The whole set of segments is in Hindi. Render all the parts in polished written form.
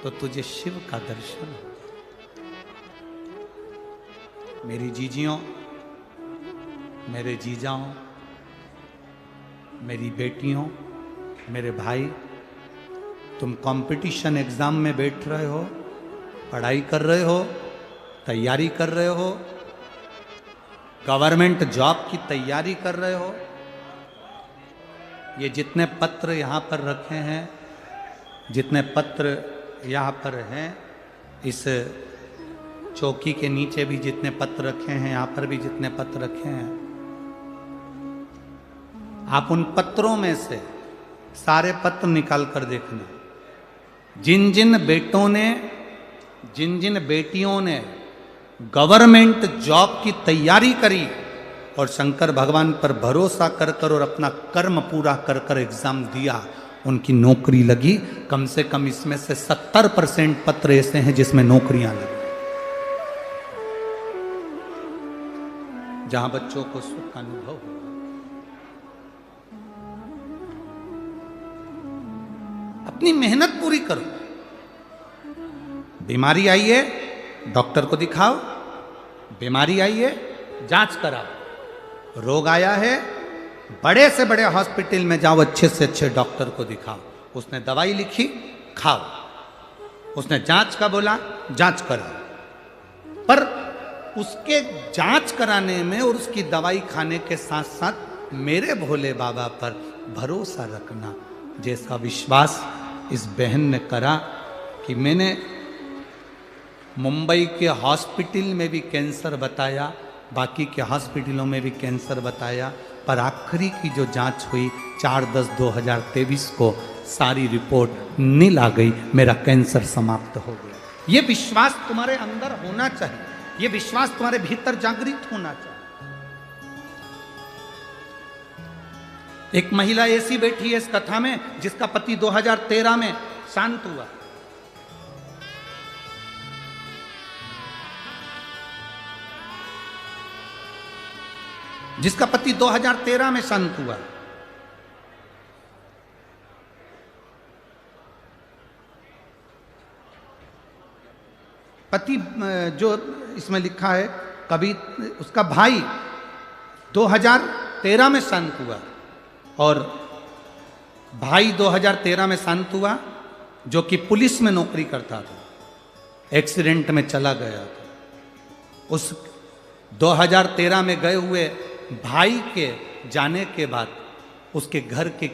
तो तुझे शिव का दर्शन हो। मेरी जीजियों, मेरे जीजाओं, मेरी बेटियों, मेरे भाई, तुम कंपटीशन एग्जाम में बैठ रहे हो, पढ़ाई कर रहे हो, तैयारी कर रहे हो, गवर्नमेंट जॉब की तैयारी कर रहे हो। ये जितने पत्र यहाँ पर रखे हैं, जितने पत्र यहाँ पर हैं, इस चौकी के नीचे भी जितने पत्र रखे हैं, यहाँ पर भी जितने पत्र रखे हैं, आप उन पत्रों में से सारे पत्र निकाल कर देखना। जिन जिन बेटों ने, जिन जिन बेटियों ने गवर्नमेंट जॉब की तैयारी करी और शंकर भगवान पर भरोसा कर कर और अपना कर्म पूरा कर कर एग्जाम दिया, उनकी नौकरी लगी। कम से कम इसमें से 70% पत्र ऐसे हैं जिसमें नौकरियां लगी, जहां बच्चों को सुख का अनुभव हो। अपनी मेहनत पूरी करो। बीमारी आई है, डॉक्टर को दिखाओ। बीमारी आई है, जांच कराओ। रोग आया है, बड़े से बड़े हॉस्पिटल में जाओ, अच्छे से अच्छे डॉक्टर को दिखाओ। उसने दवाई लिखी, खाओ। उसने जांच का बोला, जांच कराओ। पर उसके जांच कराने में और उसकी दवाई खाने के साथ साथ मेरे भोले बाबा पर भरोसा रखना। जैसा विश्वास इस बहन ने करा कि मैंने मुंबई के हॉस्पिटल में भी कैंसर बताया, बाकी के हॉस्पिटलों में भी कैंसर बताया, पर आखिरी की जो जांच हुई 4/10/2023 को सारी रिपोर्ट नील आ गई। मेरा कैंसर समाप्त हो गया। ये विश्वास तुम्हारे अंदर होना चाहिए, ये विश्वास तुम्हारे भीतर जागृत होना चाहिए। एक महिला ऐसी बैठी है इस कथा में जिसका पति 2013 में शांत हुआ। जिसका पति 2013 में शांत हुआ। पति जो इसमें लिखा है, कभी उसका भाई 2013 में शांत हुआ और भाई 2013 में शांत हुआ, जो कि पुलिस में नौकरी करता था, एक्सीडेंट में चला गया था। उस 2013 में गए हुए भाई के जाने के बाद उसके घर के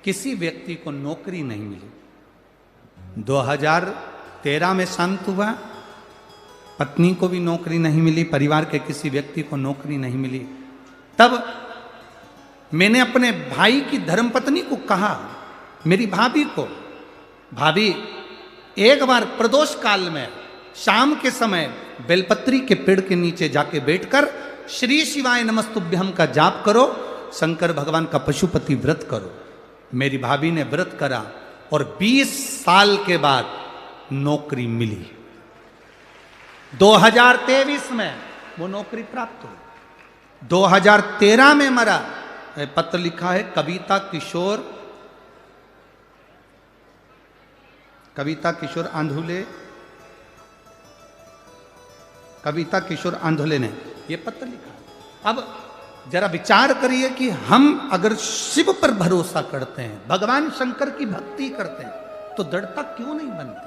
किसी व्यक्ति को नौकरी नहीं मिली। 2013 में शांत हुआ, पत्नी को भी नौकरी नहीं मिली, परिवार के किसी व्यक्ति को नौकरी नहीं मिली। तब मैंने अपने भाई की धर्मपत्नी को कहा, मेरी भाभी को, भाभी एक बार प्रदोष काल में शाम के समय बेलपत्री के पेड़ के नीचे जाके बैठकर श्री शिवाय नमस्तुभ्यम का जाप करो, शंकर भगवान का पशुपति व्रत करो। मेरी भाभी ने व्रत करा और 20 साल के बाद नौकरी मिली। 2023 में वो नौकरी प्राप्त हुई। 2013 में मरा। पत्र लिखा है कविता किशोर, कविता किशोर आंधुले, कविता किशोर आंधुले ने ये पत्र लिखा। अब जरा विचार करिए कि हम अगर शिव पर भरोसा करते हैं, भगवान शंकर की भक्ति करते हैं, तो दृढ़ता क्यों नहीं बनती?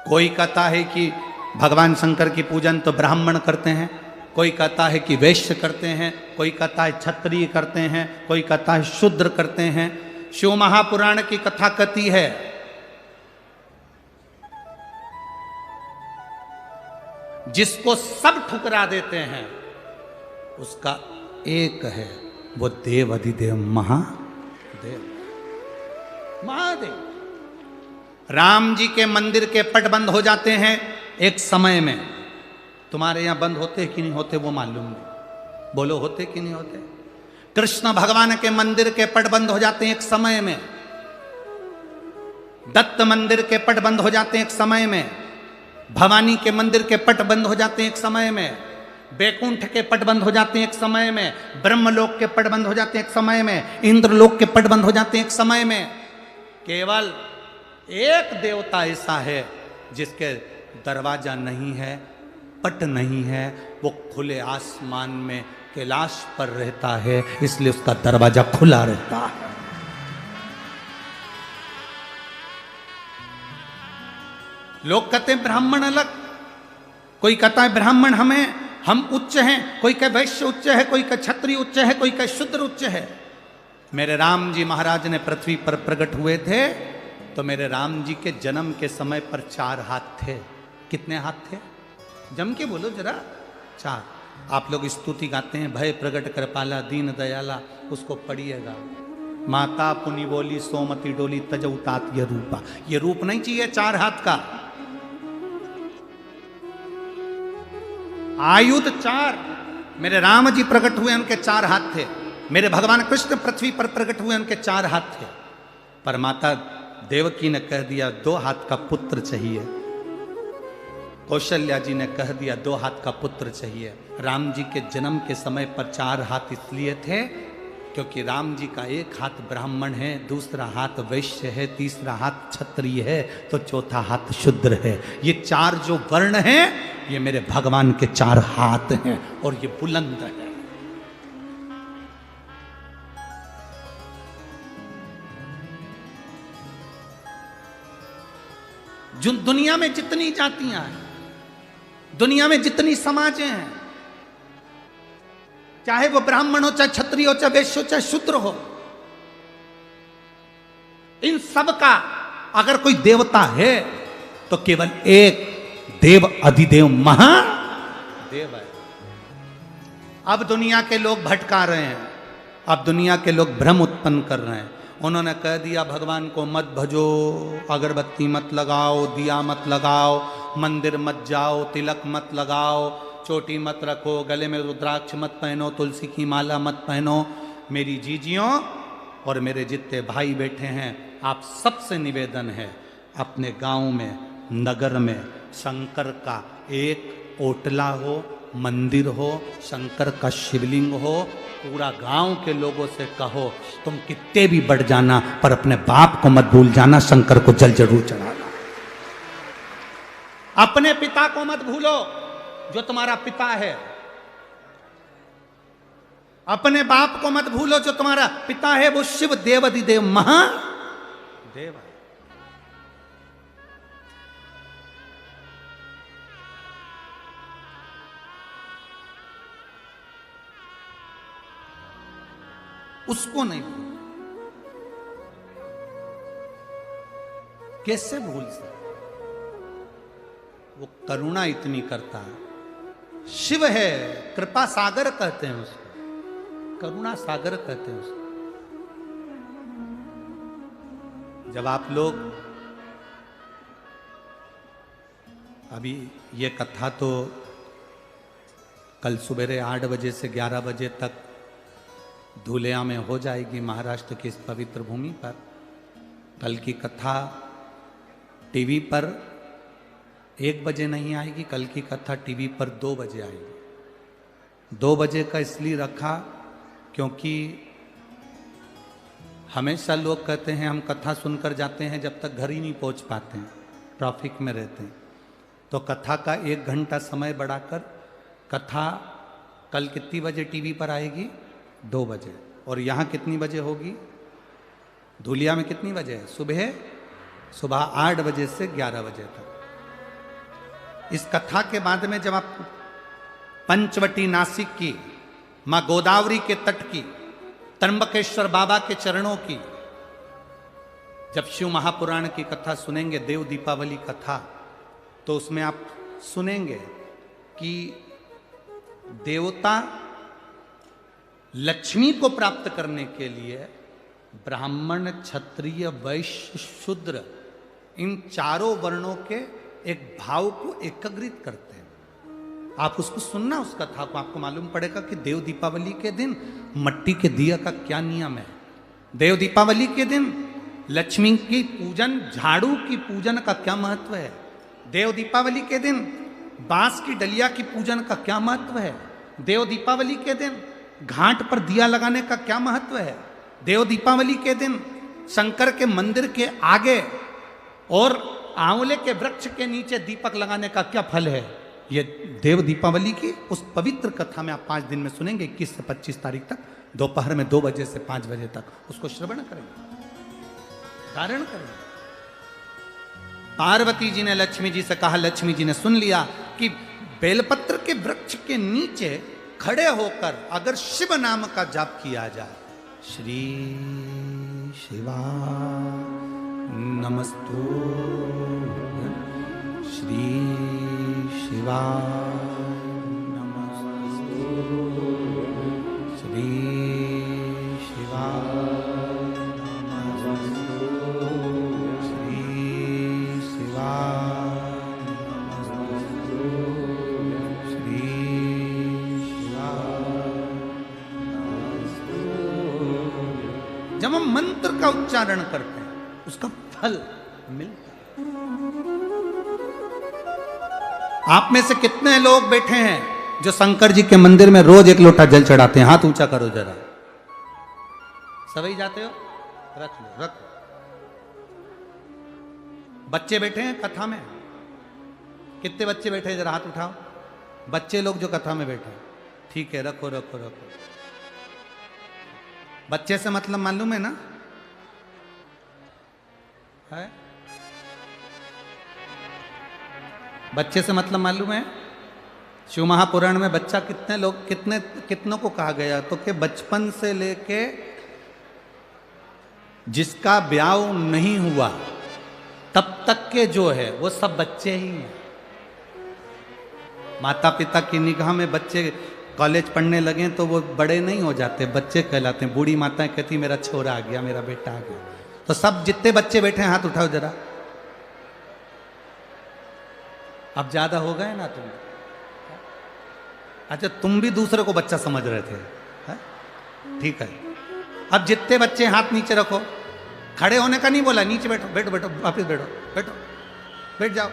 कोई कहता है कि भगवान शंकर की पूजन तो ब्राह्मण करते हैं, कोई कहता है कि वैश्य करते हैं, कोई कहता है क्षत्रिय करते हैं, कोई कहता है शूद्र करते हैं। शिव महापुराण की कथा कहती है जिसको सब ठुकरा देते हैं उसका एक है, वो देव अधिदेव महादेव। महादेव राम जी के मंदिर के पट बंद हो जाते हैं एक समय में। तुम्हारे यहां बंद होते कि नहीं होते वो मालूम नहीं, बोलो होते कि नहीं होते? कृष्ण भगवान के मंदिर के पट बंद हो जाते हैं एक समय में, दत्त मंदिर के पट बंद हो जाते हैं एक समय में, भवानी के मंदिर के पट बंद हो जाते हैं एक समय में, बैकुंठ के पट बंद हो जाते हैं एक समय में, ब्रह्मलोक के पट बंद हो जाते हैं एक समय में, इंद्रलोक के पट बंद हो जाते हैं एक समय में। केवल एक देवता ऐसा है जिसके दरवाजा नहीं है, पट नहीं है, वो खुले आसमान में कैलाश पर रहता है, इसलिए उसका दरवाजा खुला रहता है। लोग कहते हैं ब्राह्मण अलग, कोई कहता है ब्राह्मण हम उच्च हैं, कोई कहे वैश्य उच्च है, कोई कहे क्षत्रिय उच्च है, कोई कहे शूद्र उच्च है। मेरे राम जी महाराज ने पृथ्वी पर प्रकट हुए थे तो मेरे राम जी के जन्म के समय पर 4 हाथ थे। कितने हाथ थे? जम के बोलो जरा। 4। आप लोग स्तुति गाते हैं, भय प्रगट कृपाला दीन दयाला, उसको पढ़िएगा। माता पुनि बोली सोमती डोली तजौ तात ये रूपा। ये रूप नहीं चाहिए 4 हाथ का। आयुध 4। मेरे राम जी प्रकट हुए, उनके 4 हाथ थे। मेरे भगवान कृष्ण पृथ्वी पर प्रकट हुए, उनके 4 हाथ थे। पर माता देवकी ने कह दिया 2 हाथ का पुत्र चाहिए। कौशल्या जी ने कह दिया 2 हाथ का पुत्र चाहिए। राम जी के जन्म के समय पर 4 हाथ इसलिए थे क्योंकि राम जी का 1 हाथ ब्राह्मण है, दूसरा हाथ वैश्य है, तीसरा हाथ क्षत्रिय है, तो चौथा हाथ शूद्र है। ये 4 जो वर्ण हैं ये मेरे भगवान के 4 हाथ हैं और ये बुलंद है। जो दुनिया में जितनी जातियां हैं, दुनिया में जितनी समाजें हैं, चाहे वो ब्राह्मण हो, चाहे क्षत्रिय हो, चाहे वैश्य हो, चाहे शूद्र हो, इन सब का अगर कोई देवता है तो केवल एक देव अधिदेव महादेव है। अब दुनिया के लोग भटका रहे हैं, अब दुनिया के लोग भ्रम उत्पन्न कर रहे हैं। उन्होंने कह दिया भगवान को मत भजो, अगरबत्ती मत लगाओ, दिया मत लगाओ, मंदिर मत जाओ, तिलक मत लगाओ, चोटी मत रखो, गले में रुद्राक्ष मत पहनो, तुलसी की माला मत पहनो। मेरी जीजियों और मेरे जितने भाई बैठे हैं, आप सबसे निवेदन है, अपने गांव में, नगर में शंकर का एक ओटला हो, मंदिर हो, शंकर का शिवलिंग हो, पूरा गांव के लोगों से कहो तुम कितने भी बढ़ जाना पर अपने बाप को मत भूल जाना, शंकर को जल जरूर चढ़ाना। अपने पिता को मत भूलो जो तुम्हारा पिता है, अपने बाप को मत भूलो जो तुम्हारा पिता है, वो शिव देवाधिदेव महादेव है। उसको नहीं भूल, कैसे भूल सकते? वो करुणा इतनी करता है, शिव है, कृपा सागर कहते हैं उसको, करुणा सागर कहते हैं उसको। जब आप लोग अभी ये कथा तो कल सुबह 8 बजे से 11 बजे तक धुलिया में हो जाएगी, महाराष्ट्र की इस पवित्र भूमि पर। कल की कथा टीवी पर 1 बजे नहीं आएगी, कल की कथा टीवी पर 2 बजे आएगी। 2 बजे का इसलिए रखा क्योंकि हमेशा लोग कहते हैं हम कथा सुनकर जाते हैं, जब तक घर ही नहीं पहुंच पाते हैं, ट्रैफिक में रहते हैं। तो कथा का 1 घंटा समय बढ़ाकर कथा कल कितनी बजे टीवी पर आएगी? 2 बजे। और यहाँ कितनी बजे होगी? धुलिया में कितनी बजे है? सुबह 8 बजे से 11 बजे तक। इस कथा के बाद में जब आप पंचवटी नासिक की, माँ गोदावरी के तट की, त्र्यंबकेश्वर बाबा के चरणों की, जब शिव महापुराण की कथा सुनेंगे, देव दीपावली कथा, तो उसमें आप सुनेंगे कि देवता लक्ष्मी को प्राप्त करने के लिए ब्राह्मण, क्षत्रिय, वैश्य, शूद्र, इन चारों वर्णों के एक भाव को एकत्रित करते हैं। आप उसको सुनना, उस कथा को, आपको मालूम पड़ेगा कि देव दीपावली के दिन मट्टी के दिया का क्या नियम है। देव दीपावली के दिन लक्ष्मी की पूजन, झाड़ू की पूजन का क्या महत्व है। देव दीपावली के दिन बांस की डलिया की पूजन का क्या महत्व है। देव दीपावली के दिन घाट पर दिया लगाने का क्या महत्व है। देव दीपावली के दिन शंकर के मंदिर के आगे और आंवले के वृक्ष के नीचे दीपक लगाने का क्या फल है, ये देव दीपावली की उस पवित्र कथा में आप 5 दिन में सुनेंगे, 21 से 25 तारीख तक, दोपहर में 2 बजे से 5 बजे तक उसको श्रवण करेंगे, धारण करेंगे। पार्वती जी ने लक्ष्मी जी से कहा, लक्ष्मी जी ने सुन लिया कि बेलपत्र के वृक्ष के नीचे खड़े होकर अगर शिव नाम का जाप किया जाए, श्री शिवा नमस्तु, श्री शिवा नमस्तु, श्री शिवा नमस्तु, श्री शिवा नमस्तु, श्री शिवा नमस्तु। जब हम मंत्र का उच्चारण करते हैं उसका फल मिलता है। आप में से कितने लोग बैठे हैं जो शंकर जी के मंदिर में रोज 1 लोटा जल चढ़ाते हैं? हाथ ऊंचा करो जरा। सभी जाते हो? रख लो, रख लो। बच्चे बैठे हैं कथा में? कितने बच्चे बैठे हैं? जरा हाथ उठाओ। बच्चे लोग जो कथा में बैठे हैं, ठीक है, रखो रखो रखो। बच्चे से मतलब मालूम है ना? है? बच्चे से मतलब मालूम है? शिव महापुराण में बच्चा कितनों को कहा गया तो कि बचपन से लेके जिसका ब्याह नहीं हुआ तब तक के जो है वो सब बच्चे ही हैं। माता पिता की निगाह में बच्चे कॉलेज पढ़ने लगे तो वो बड़े नहीं हो जाते, बच्चे कहलाते हैं। बूढ़ी माताएं कहती मेरा छोरा आ गया, मेरा बेटा आ गया। तो सब जितने बच्चे बैठे हैं हाथ उठाओ जरा। अब ज्यादा हो गए ना तुम? अच्छा, तुम भी दूसरे को बच्चा समझ रहे थे, है? ठीक है। अब जितने बच्चे हाथ नीचे रखो। खड़े होने का नहीं बोला, नीचे बैठो, बैठो बैठो, वापिस बैठो, बैठो, बैठ जाओ।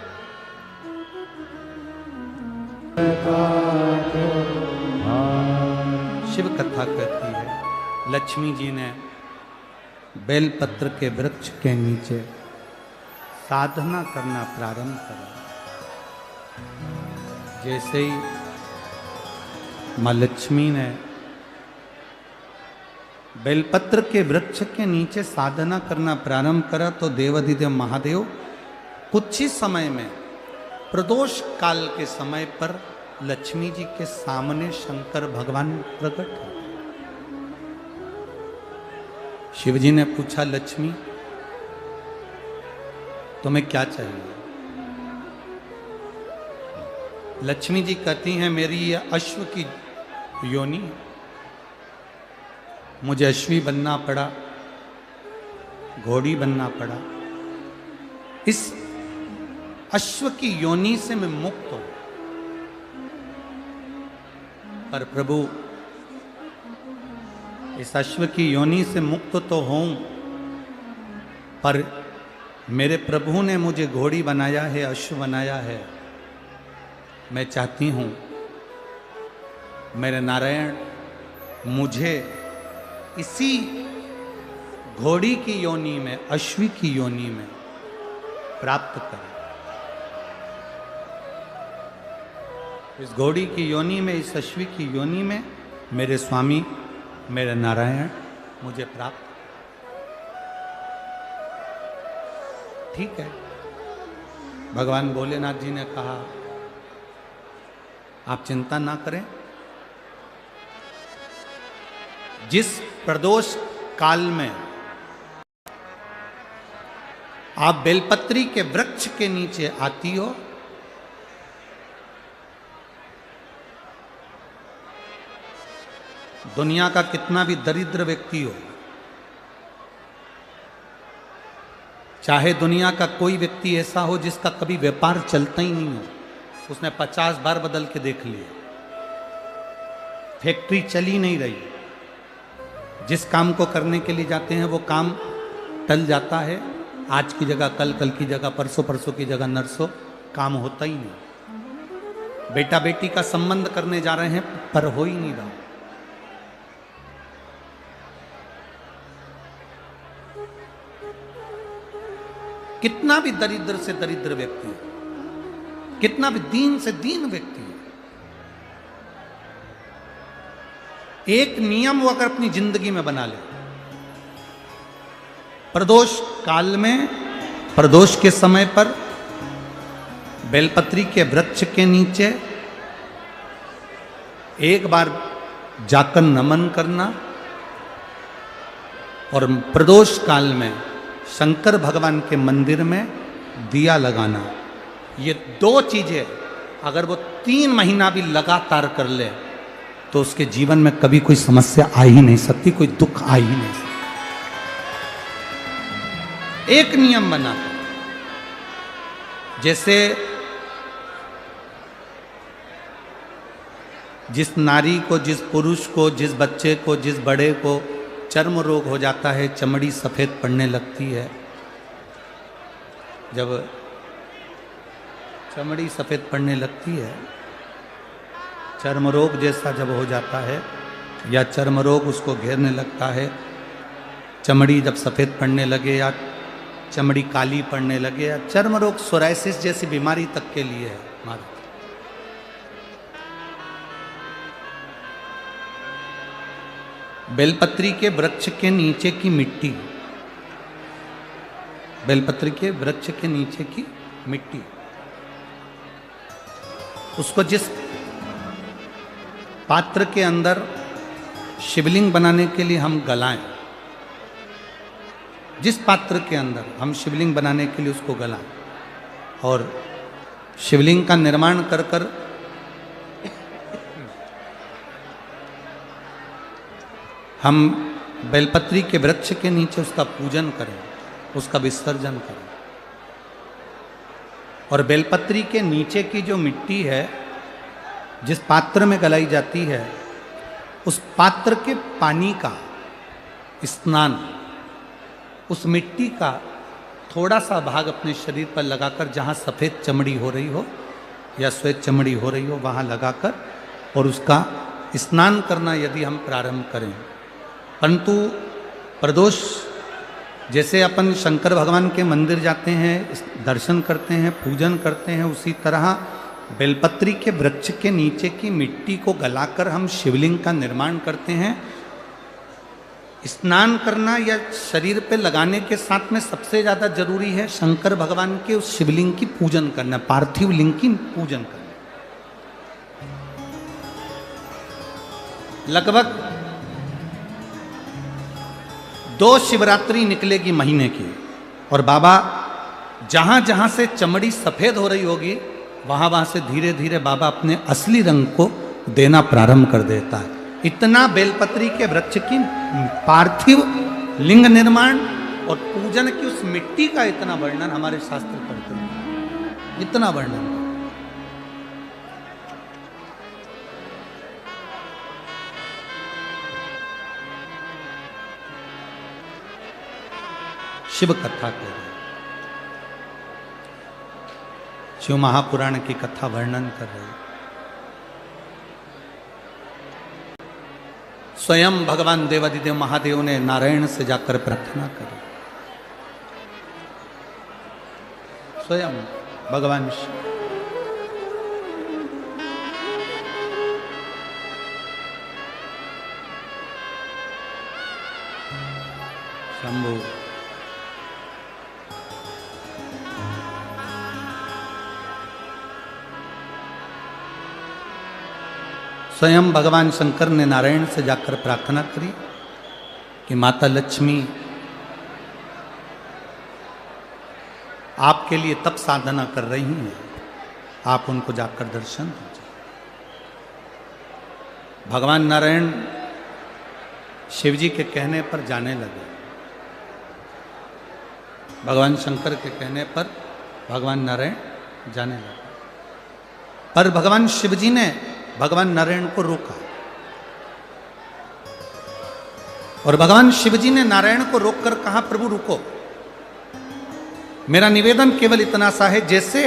शिव कथा कहती है लक्ष्मी जी ने बेलपत्र के वृक्ष के नीचे साधना करना प्रारंभ करा। जैसे ही माँ लक्ष्मी ने बेलपत्र के वृक्ष के नीचे साधना करना प्रारंभ करा तो देवाधिदेव महादेव कुछ ही समय में प्रदोष काल के समय पर लक्ष्मी जी के सामने शंकर भगवान प्रकट हो। शिव जी ने पूछा, लक्ष्मी तुम्हें क्या चाहिए? लक्ष्मी जी कहती हैं, मेरी ये अश्व की योनि, मुझे अश्वी बनना पड़ा, घोड़ी बनना पड़ा। इस अश्व की योनि से मैं मुक्त हूं। पर प्रभु, इस अश्व की योनि से मुक्त तो हूं, पर मेरे प्रभु ने मुझे घोड़ी बनाया है, अश्व बनाया है। मैं चाहती हूं मेरे नारायण मुझे इसी घोड़ी की योनि में, अश्वी की योनि में प्राप्त करें। इस घोड़ी की योनि में, इस अश्वी की योनि में मेरे स्वामी, मेरे नारायण मुझे प्राप्त। ठीक है। भगवान भोलेनाथ जी ने कहा, आप चिंता ना करें, जिस प्रदोष काल में आप बेलपत्री के वृक्ष के नीचे आती हो, दुनिया का कितना भी दरिद्र व्यक्ति हो, चाहे दुनिया का कोई व्यक्ति ऐसा हो जिसका कभी व्यापार चलता ही नहीं हो, उसने 50 बार बदल के देख लिया, फैक्ट्री चली नहीं रही, जिस काम को करने के लिए जाते हैं वो काम टल जाता है, आज की जगह कल, कल की जगह परसों, परसों की जगह नरसों, काम होता ही नहीं। बेटा बेटी का संबंध करने जा रहे हैं पर हो ही नहीं रहा। कितना भी दरिद्र से दरिद्र व्यक्ति है, कितना भी दीन से दीन व्यक्ति है, एक नियम वो अगर अपनी जिंदगी में बना ले, प्रदोष काल में, प्रदोष के समय पर बेलपत्री के वृक्ष के नीचे एक बार जाकर नमन करना और प्रदोष काल में शंकर भगवान के मंदिर में दिया लगाना, ये दो चीजें अगर वो 3 महीना भी लगातार कर ले तो उसके जीवन में कभी कोई समस्या आ ही नहीं सकती, कोई दुख आ ही नहीं सकता। एक नियम बना, जैसे जिस नारी को, जिस पुरुष को, जिस बच्चे को, जिस बड़े को चर्म रोग हो जाता है, चमड़ी सफ़ेद पड़ने लगती है, जब चमड़ी सफ़ेद पड़ने लगती है, चर्म रोग जैसा जब हो जाता है या चर्म रोग उसको घेरने लगता है, चमड़ी जब सफ़ेद पड़ने लगे या चमड़ी काली पड़ने लगे या चर्म रोग सोराइसिस जैसी बीमारी तक के लिए है हमारा, बेलपत्री के वृक्ष के नीचे की मिट्टी, बेलपत्री के वृक्ष के नीचे की मिट्टी, उसको जिस पात्र के अंदर शिवलिंग बनाने के लिए हम गलाएं, जिस पात्र के अंदर हम शिवलिंग बनाने के लिए उसको गलाएं और शिवलिंग का निर्माण कर कर हम बेलपत्री के वृक्ष के नीचे उसका पूजन करें, उसका विसर्जन करें। और बेलपत्री के नीचे की जो मिट्टी है जिस पात्र में गलाई जाती है, उस पात्र के पानी का स्नान, उस मिट्टी का थोड़ा सा भाग अपने शरीर पर लगाकर, जहाँ सफ़ेद चमड़ी हो रही हो या श्वेत चमड़ी हो रही हो वहाँ लगाकर और उसका स्नान करना यदि हम प्रारंभ करें। परंतु प्रदोष जैसे अपन शंकर भगवान के मंदिर जाते हैं, दर्शन करते हैं, पूजन करते हैं, उसी तरह बेलपत्री के वृक्ष के नीचे की मिट्टी को गलाकर हम शिवलिंग का निर्माण करते हैं। स्नान करना या शरीर पे लगाने के साथ में सबसे ज़्यादा जरूरी है शंकर भगवान के उस शिवलिंग की पूजन करना, पार्थिव लिंग की पूजन करना। लगभग 2 शिवरात्रि निकलेगी महीने की और बाबा जहाँ जहाँ से चमड़ी सफ़ेद हो रही होगी वहाँ वहाँ से धीरे धीरे बाबा अपने असली रंग को देना प्रारंभ कर देता है। इतना बेलपत्री के वृक्ष की पार्थिव लिंग निर्माण और पूजन की उस मिट्टी का इतना वर्णन हमारे शास्त्र करते हैं, इतना वर्णन। शिव कथा कह रहे, शिव महापुराण की कथा वर्णन कर रहे। स्वयं भगवान देवादिदेव महादेव ने नारायण से जाकर प्रार्थना करी, स्वयं भगवान शंभु स्वयं भगवान शंकर ने नारायण से जाकर प्रार्थना करी कि माता लक्ष्मी आपके लिए तप साधना कर रही हैं, आप उनको जाकर दर्शन दीजिए। भगवान नारायण शिव जी के कहने पर जाने लगे, भगवान शंकर के कहने पर भगवान नारायण जाने लगे, पर भगवान शिव जी ने भगवान नारायण को रोका और भगवान शिव जी ने नारायण को रोककर कहा, प्रभु रुको, मेरा निवेदन केवल इतना सा है, जैसे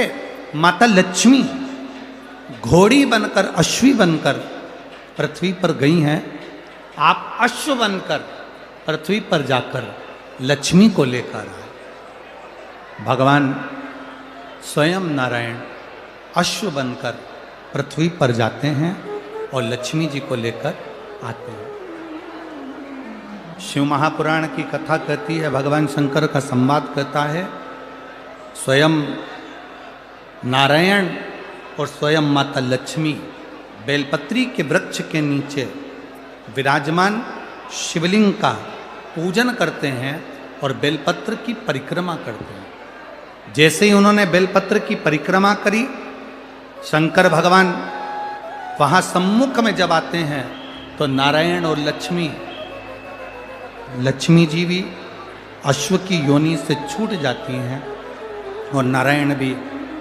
माता लक्ष्मी घोड़ी बनकर, अश्वी बनकर पृथ्वी पर गई हैं, आप अश्व बनकर पृथ्वी पर जाकर लक्ष्मी को लेकर आए। भगवान स्वयं नारायण अश्व बनकर पृथ्वी पर जाते हैं और लक्ष्मी जी को लेकर आते हैं। शिव महापुराण की कथा कहती है, भगवान शंकर का संवाद कहता है, स्वयं नारायण और स्वयं माता लक्ष्मी बेलपत्री के वृक्ष के नीचे विराजमान शिवलिंग का पूजन करते हैं और बेलपत्र की परिक्रमा करते हैं। जैसे ही उन्होंने बेलपत्र की परिक्रमा करी, शंकर भगवान वहाँ सम्मुख में जब आते हैं तो नारायण और लक्ष्मी जी भी अश्व की योनि से छूट जाती हैं और नारायण भी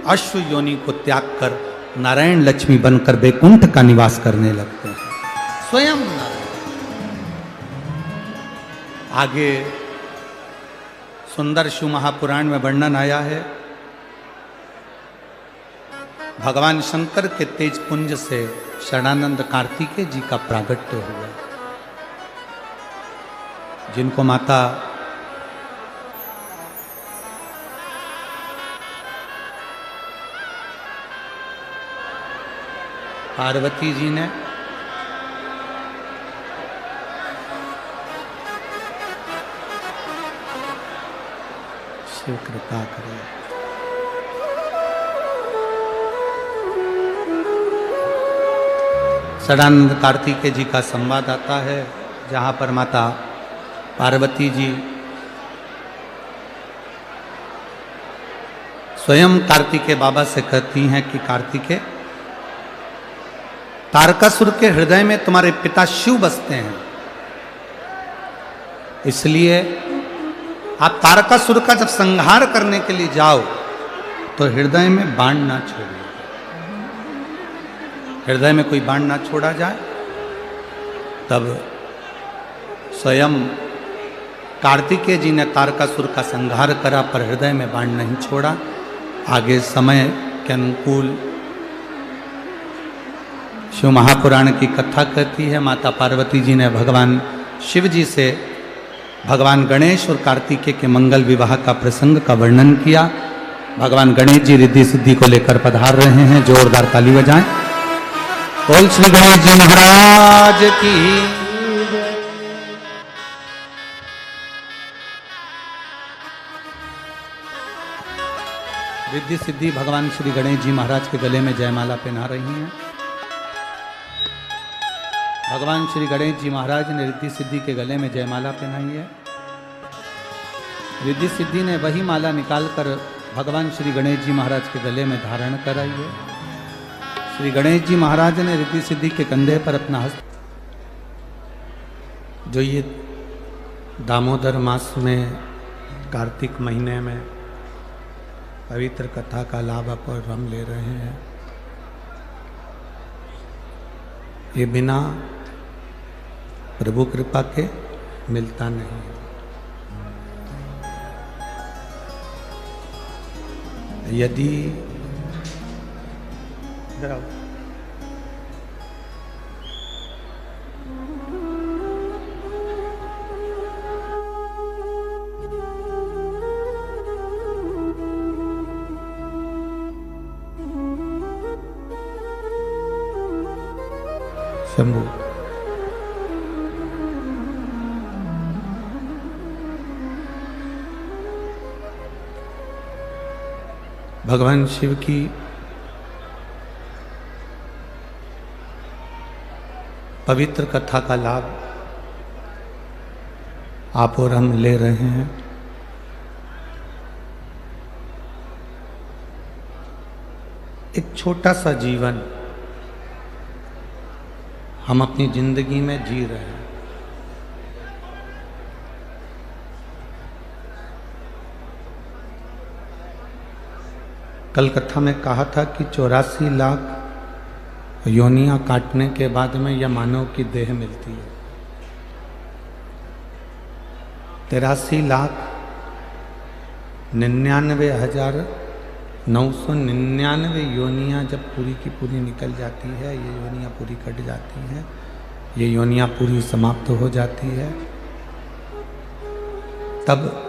अश्व योनि को त्याग कर नारायण लक्ष्मी बनकर वैकुंठ का निवास करने लगते हैं। स्वयं नारायण। आगे सुंदर शिव महापुराण में वर्णन आया है, भगवान शंकर के तेज पुंज से शरणानंद कार्तिकेय जी का प्रागट्य हुआ, जिनको माता पार्वती जी ने शिव कृपा करे। शरणानंद कार्तिकेय जी का संवाद आता है, जहाँ पर माता पार्वती जी स्वयं कार्तिकेय बाबा से कहती हैं कि कार्तिकेय, तारकासुर के हृदय में तुम्हारे पिता शिव बसते हैं, इसलिए आप तारकासुर का जब संहार करने के लिए जाओ तो हृदय में बाण ना छोड़िए, हृदय में कोई बाण ना छोड़ा जाए। तब स्वयं कार्तिकेय जी ने तारकासुर का संहार करा पर हृदय में बाण नहीं छोड़ा। आगे समय के अनुकूल शिव महापुराण की कथा कहती है, माता पार्वती जी ने भगवान शिव जी से भगवान गणेश और कार्तिकेय के मंगल विवाह का प्रसंग का वर्णन किया। भगवान गणेश जी रिद्धि सिद्धि को लेकर पधार रहे हैं, जोरदार ताली बजाएं। बोल श्री गणेश जी महाराज की। रिद्धि सिद्धि भगवान श्री गणेश जी महाराज के गले में जयमाला पहना रही हैं। भगवान श्री गणेश जी महाराज ने रिद्धि सिद्धि के गले में जयमाला पहनाई है। रिद्धि सिद्धि ने वही माला निकालकर भगवान श्री गणेश जी महाराज के गले में धारण कराई है। श्री गणेश जी महाराज ने रिद्धि सिद्धि के कंधे पर अपना हस्त, जो ये दामोदर मास में कार्तिक महीने में पवित्र कथा का लाभ आप और हम ले रहे हैं, ये बिना प्रभु कृपा के मिलता नहीं। यदि शंभु भगवान शिव की पवित्र कथा का लाभ आप और हम ले रहे हैं। एक छोटा सा जीवन हम अपनी जिंदगी में जी रहे हैं। कल कथा में कहा था कि 84 लाख योनियां काटने के बाद में यह मानव की देह मिलती है। 83,99,999 योनियां जब पूरी की पूरी निकल जाती है, ये योनियां पूरी कट जाती हैं, ये योनियां पूरी समाप्त हो जाती है, तब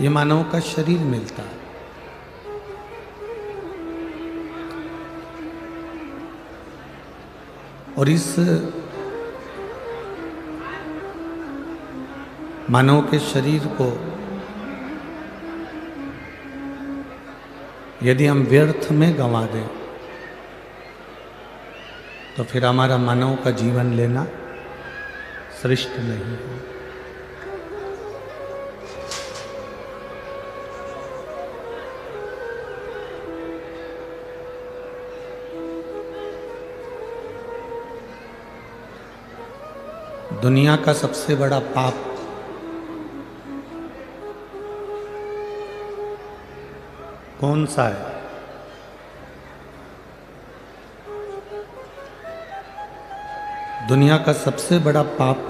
ये मानव का शरीर मिलता है। और इस मानव के शरीर को यदि हम व्यर्थ में गंवा दें तो फिर हमारा मानव का जीवन लेना श्रेष्ठ नहीं है। दुनिया का सबसे बड़ा पाप कौन सा है? दुनिया का सबसे बड़ा पाप,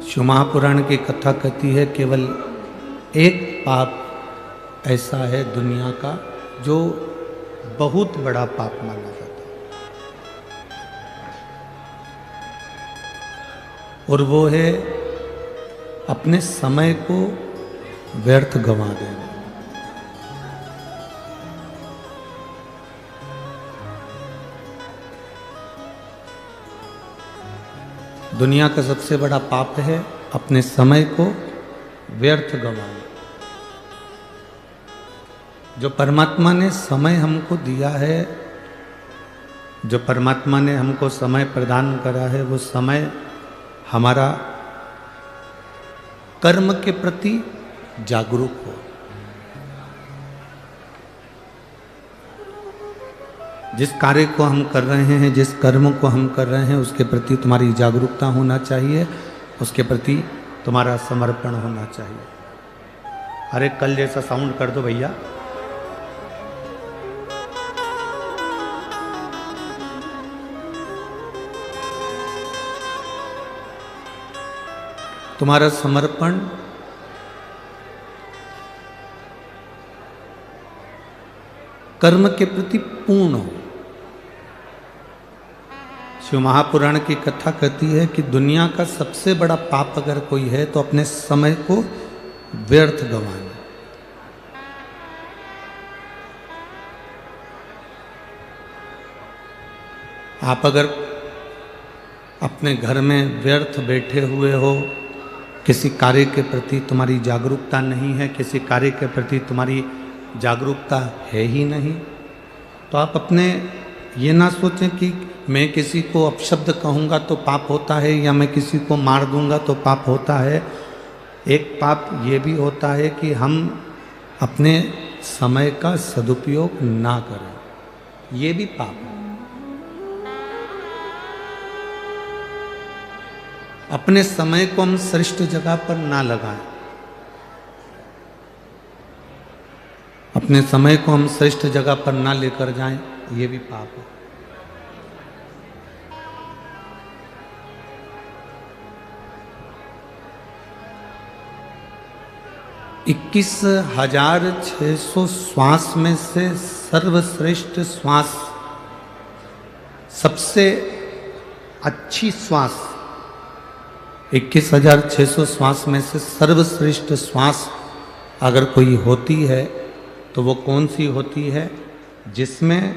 शिव महापुराण की कथा कहती है, केवल एक पाप ऐसा है दुनिया का जो बहुत बड़ा पाप माना जाता है, और वो है अपने समय को व्यर्थ गंवा देना। दुनिया का सबसे बड़ा पाप है अपने समय को व्यर्थ गंवाना। जो परमात्मा ने समय हमको दिया है, जो परमात्मा ने हमको समय प्रदान करा है, वो समय हमारा कर्म के प्रति जागरूक हो। जिस कार्य को हम कर रहे हैं, जिस कर्म को हम कर रहे हैं, उसके प्रति तुम्हारी जागरूकता होना चाहिए, उसके प्रति तुम्हारा समर्पण होना चाहिए। अरे कल जैसा साउंड कर दो भैया। तुम्हारा समर्पण कर्म के प्रति पूर्ण हो। शिव महापुराण की कथा कहती है कि दुनिया का सबसे बड़ा पाप अगर कोई है तो अपने समय को व्यर्थ गंवाना। आप अगर अपने घर में व्यर्थ बैठे हुए हो, किसी कार्य के प्रति तुम्हारी जागरूकता नहीं है, किसी कार्य के प्रति तुम्हारी जागरूकता है ही नहीं, तो आप अपने ये ना सोचें कि मैं किसी को अपशब्द कहूँगा तो पाप होता है, या मैं किसी को मार दूंगा तो पाप होता है। एक पाप ये भी होता है कि हम अपने समय का सदुपयोग ना करें, ये भी पाप है। अपने समय को हम श्रेष्ठ जगह पर ना लगाएं, अपने समय को हम श्रेष्ठ जगह पर ना लेकर जाएं, ये भी पाप है। इक्कीस 21,600 श्वास में से सर्वश्रेष्ठ श्वास, सबसे अच्छी श्वास, 21,600 श्वास में से सर्वश्रेष्ठ श्वास अगर कोई होती है तो वो कौन सी होती है? जिसमें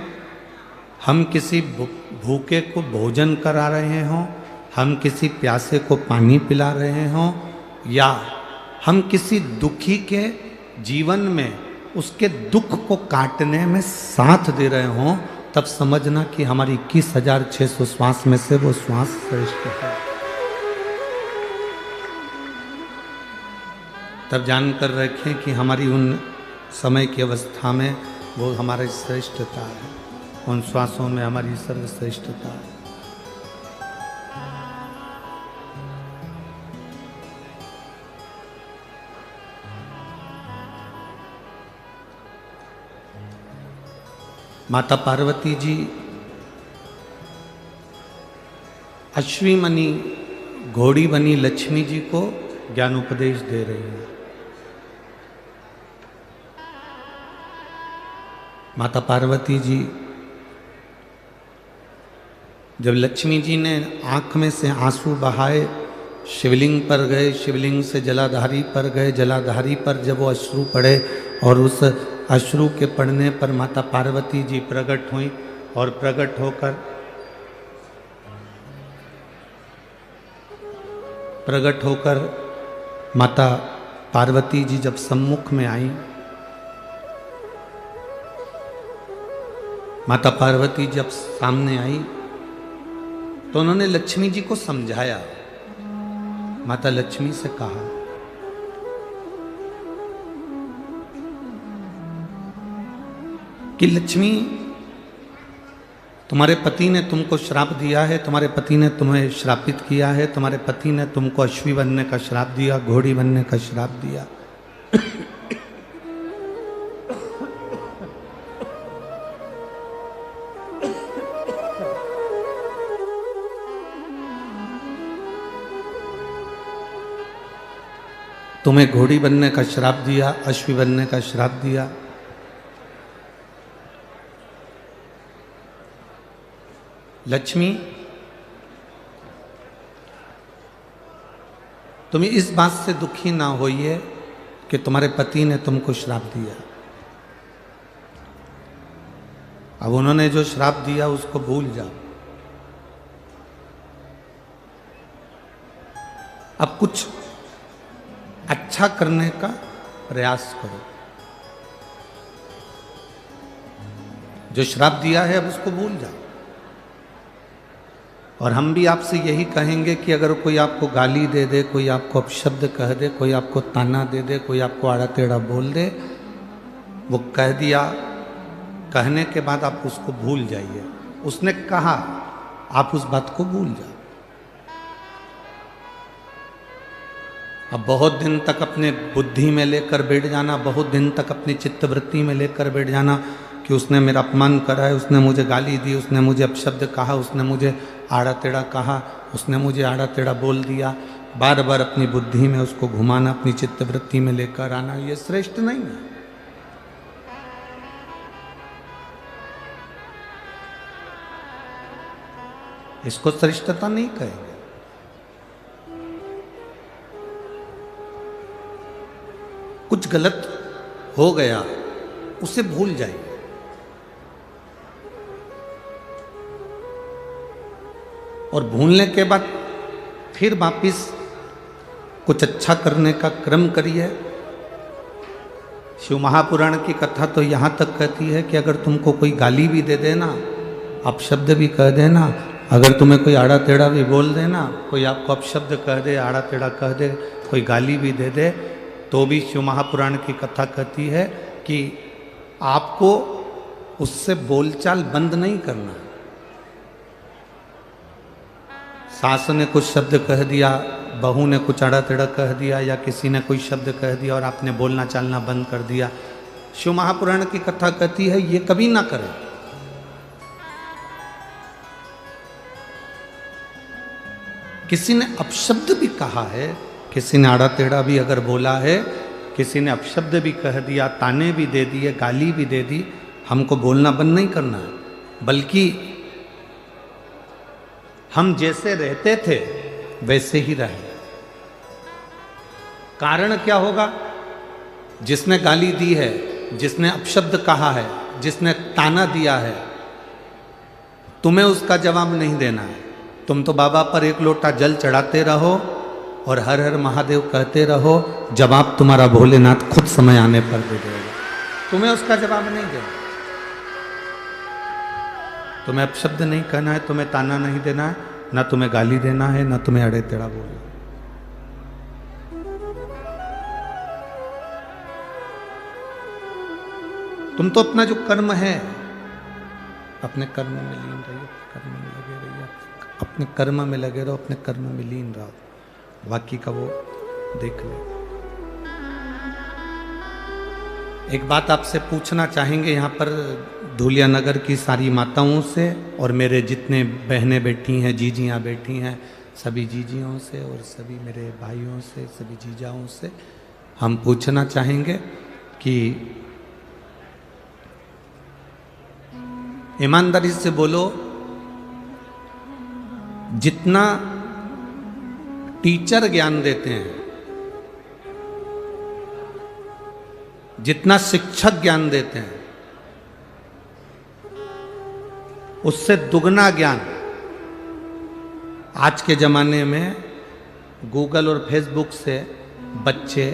हम किसी भूखे को भोजन करा रहे हों, हम किसी प्यासे को पानी पिला रहे हों, या हम किसी दुखी के जीवन में उसके दुख को काटने में साथ दे रहे हों, तब समझना कि हमारी 21,600 श्वास में से वो श्वास श्रेष्ठ है। तब जानकर रखें कि हमारी उन समय की अवस्था में वो हमारी श्रेष्ठता है, उन श्वासों में हमारी सर्वश्रेष्ठता है। माता पार्वती जी अश्वी मनी घोड़ी बनी लक्ष्मी जी को ज्ञान उपदेश दे रही हैं। माता पार्वती जी जब लक्ष्मी जी ने आंख में से आंसू बहाए, शिवलिंग पर गए, शिवलिंग से जलाधारी पर गए, जलाधारी पर जब वो अश्रु पड़े और उस अश्रु के पड़ने पर माता पार्वती जी प्रकट हुई और प्रकट होकर माता पार्वती जी जब सम्मुख में आई, माता पार्वती जब सामने आई तो उन्होंने लक्ष्मी जी को समझाया। माता लक्ष्मी से कहा कि लक्ष्मी, तुम्हारे पति ने तुमको श्राप दिया है, तुम्हारे पति ने तुम्हें श्रापित किया है, तुम्हारे पति ने तुमको अश्वी बनने का श्राप दिया, घोड़ी बनने का श्राप दिया। तुम्हें घोड़ी बनने का श्राप दिया, अश्वी बनने का श्राप दिया। लक्ष्मी, तुम इस बात से दुखी ना होइए कि तुम्हारे पति ने तुमको श्राप दिया। अब उन्होंने जो श्राप दिया उसको भूल जाओ। अब कुछ अच्छा करने का प्रयास करो। जो श्राप दिया है अब उसको भूल जाओ। और हम भी आपसे यही कहेंगे कि अगर कोई आपको गाली दे दे, कोई आपको अपशब्द कह दे, कोई आपको ताना दे दे, कोई आपको आड़ा टेढ़ा बोल दे, वो कह दिया, कहने के बाद आप उसको भूल जाइए। उसने कहा, आप उस बात को भूल जाओ। अब बहुत दिन तक अपने बुद्धि में लेकर बैठ जाना, बहुत दिन तक अपनी चित्तवृत्ति में लेकर बैठ जाना कि उसने मेरा अपमान करा है, उसने मुझे गाली दी, उसने मुझे अपशब्द कहा, उसने मुझे आड़ा टेढ़ा कहा, उसने मुझे आड़ा टेढ़ा बोल दिया। बार बार अपनी बुद्धि में उसको घुमाना, अपनी चित्तवृत्ति में लेकर आना, ये श्रेष्ठ नहीं है। इसको श्रेष्ठता नहीं कहेंगे। कुछ गलत हो गया, उसे भूल जाइए। और भूलने के बाद फिर वापिस कुछ अच्छा करने का क्रम करिए। शिव महापुराण की कथा तो यहाँ तक कहती है कि अगर तुमको कोई गाली भी दे देना, अपशब्द भी कह देना, अगर तुम्हें कोई आड़ा टेढ़ा भी बोल देना, कोई आपको अपशब्द कह दे, आड़ा टेढ़ा कह दे, कोई गाली भी दे दे, तो भी शिव महापुराण की कथा कहती है कि आपको उससे बोलचाल बंद नहीं करना। सास ने कुछ शब्द कह दिया, बहू ने कुछ आड़ा टेढ़ा कह दिया, या किसी ने कोई शब्द कह दिया और आपने बोलना चालना बंद कर दिया, शिव महापुराण की कथा कहती है ये कभी ना करें। किसी ने अपशब्द भी कहा है, किसी ने आड़ा टेढ़ा भी अगर बोला है, किसी ने अपशब्द भी कह दिया, ताने भी दे दिए, गाली भी दे दी, हमको बोलना बंद नहीं करना है, बल्कि हम जैसे रहते थे वैसे ही रहे। कारण क्या होगा? जिसने गाली दी है, जिसने अपशब्द कहा है, जिसने ताना दिया है, तुम्हें उसका जवाब नहीं देना है। तुम तो बाबा पर एक लोटा जल चढ़ाते रहो और हर हर महादेव कहते रहो, जवाब तुम्हारा भोलेनाथ खुद समय आने पर दे देगा। तुम्हें उसका जवाब नहीं देना। तुम्हें अपशब्द नहीं कहना है, तुम्हें ताना नहीं देना है, ना तुम्हें गाली देना है, ना तुम्हें अड़े टेढ़ा बोलना। तुम तो अपना जो कर्म है, अपने कर्म में लीन रहिए, कर्म में लगे रहिए, अपने कर्म में लगे रहो, अपने कर्म में लीन रहो, बाकी का वो देख ले। एक बात आपसे पूछना चाहेंगे यहाँ पर धूलिया नगर की सारी माताओं से और मेरे जितने बहनें बैठी हैं, जीजियाँ बैठी हैं, सभी जीजियों से और सभी मेरे भाइयों से, सभी जीजाओं से हम पूछना चाहेंगे कि ईमानदारी से बोलो, जितना टीचर ज्ञान देते हैं, जितना शिक्षक ज्ञान देते हैं, उससे दुगना ज्ञान आज के ज़माने में गूगल और फेसबुक से बच्चे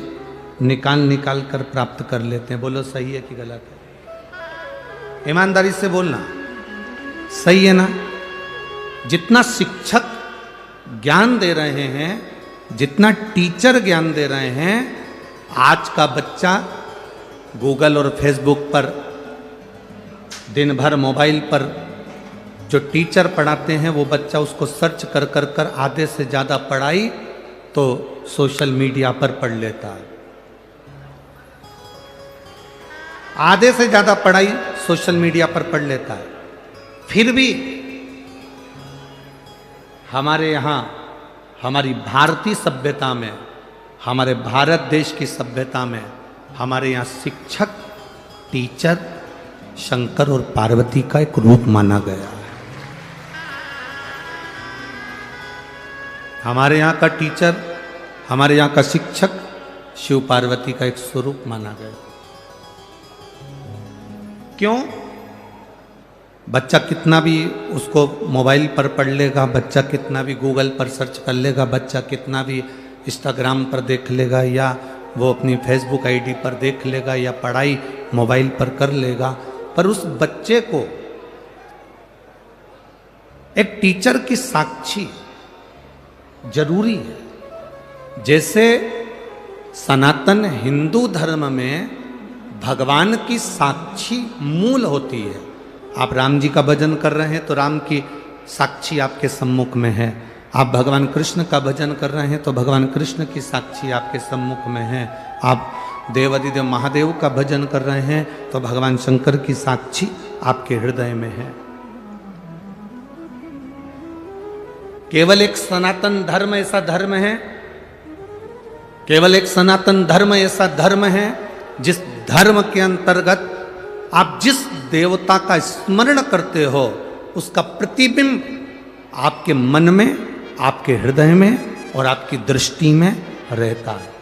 निकाल कर प्राप्त कर लेते हैं। बोलो सही है कि गलत है? ईमानदारी से बोलना, सही है ना? जितना शिक्षक ज्ञान दे रहे हैं, जितना टीचर ज्ञान दे रहे हैं, आज का बच्चा गूगल और फेसबुक पर दिन भर मोबाइल पर जो टीचर पढ़ाते हैं वो बच्चा उसको सर्च कर आधे से ज़्यादा पढ़ाई तो सोशल मीडिया पर पढ़ लेता है। आधे से ज़्यादा पढ़ाई सोशल मीडिया पर पढ़ लेता है। फिर भी हमारे यहाँ, हमारी भारतीय सभ्यता में, हमारे भारत देश की सभ्यता में, हमारे यहाँ शिक्षक, टीचर शंकर और पार्वती का एक रूप माना गया है। हमारे यहाँ का टीचर, हमारे यहाँ का शिक्षक शिव पार्वती का एक स्वरूप माना गया। क्यों? बच्चा कितना भी उसको मोबाइल पर पढ़ लेगा, बच्चा कितना भी गूगल पर सर्च कर लेगा, बच्चा कितना भी इंस्टाग्राम पर देख लेगा, या वो अपनी फेसबुक आईडी पर देख लेगा, या पढ़ाई मोबाइल पर कर लेगा, पर उस बच्चे को एक टीचर की साक्षी जरूरी है। जैसे सनातन हिंदू धर्म में भगवान की साक्षी मूल होती है। आप राम जी का भजन कर रहे हैं तो राम की साक्षी आपके सम्मुख में है। आप भगवान कृष्ण का भजन कर रहे हैं तो भगवान कृष्ण की साक्षी आपके सम्मुख में है। आप देवादिदेव महादेव का भजन कर रहे हैं तो भगवान शंकर की साक्षी आपके हृदय में है। केवल एक सनातन धर्म ऐसा धर्म है, केवल एक सनातन धर्म ऐसा धर्म है जिस धर्म के अंतर्गत आप जिस देवता का स्मरण करते हो उसका प्रतिबिंब आपके मन में, आपके हृदय में और आपकी दृष्टि में रहता है।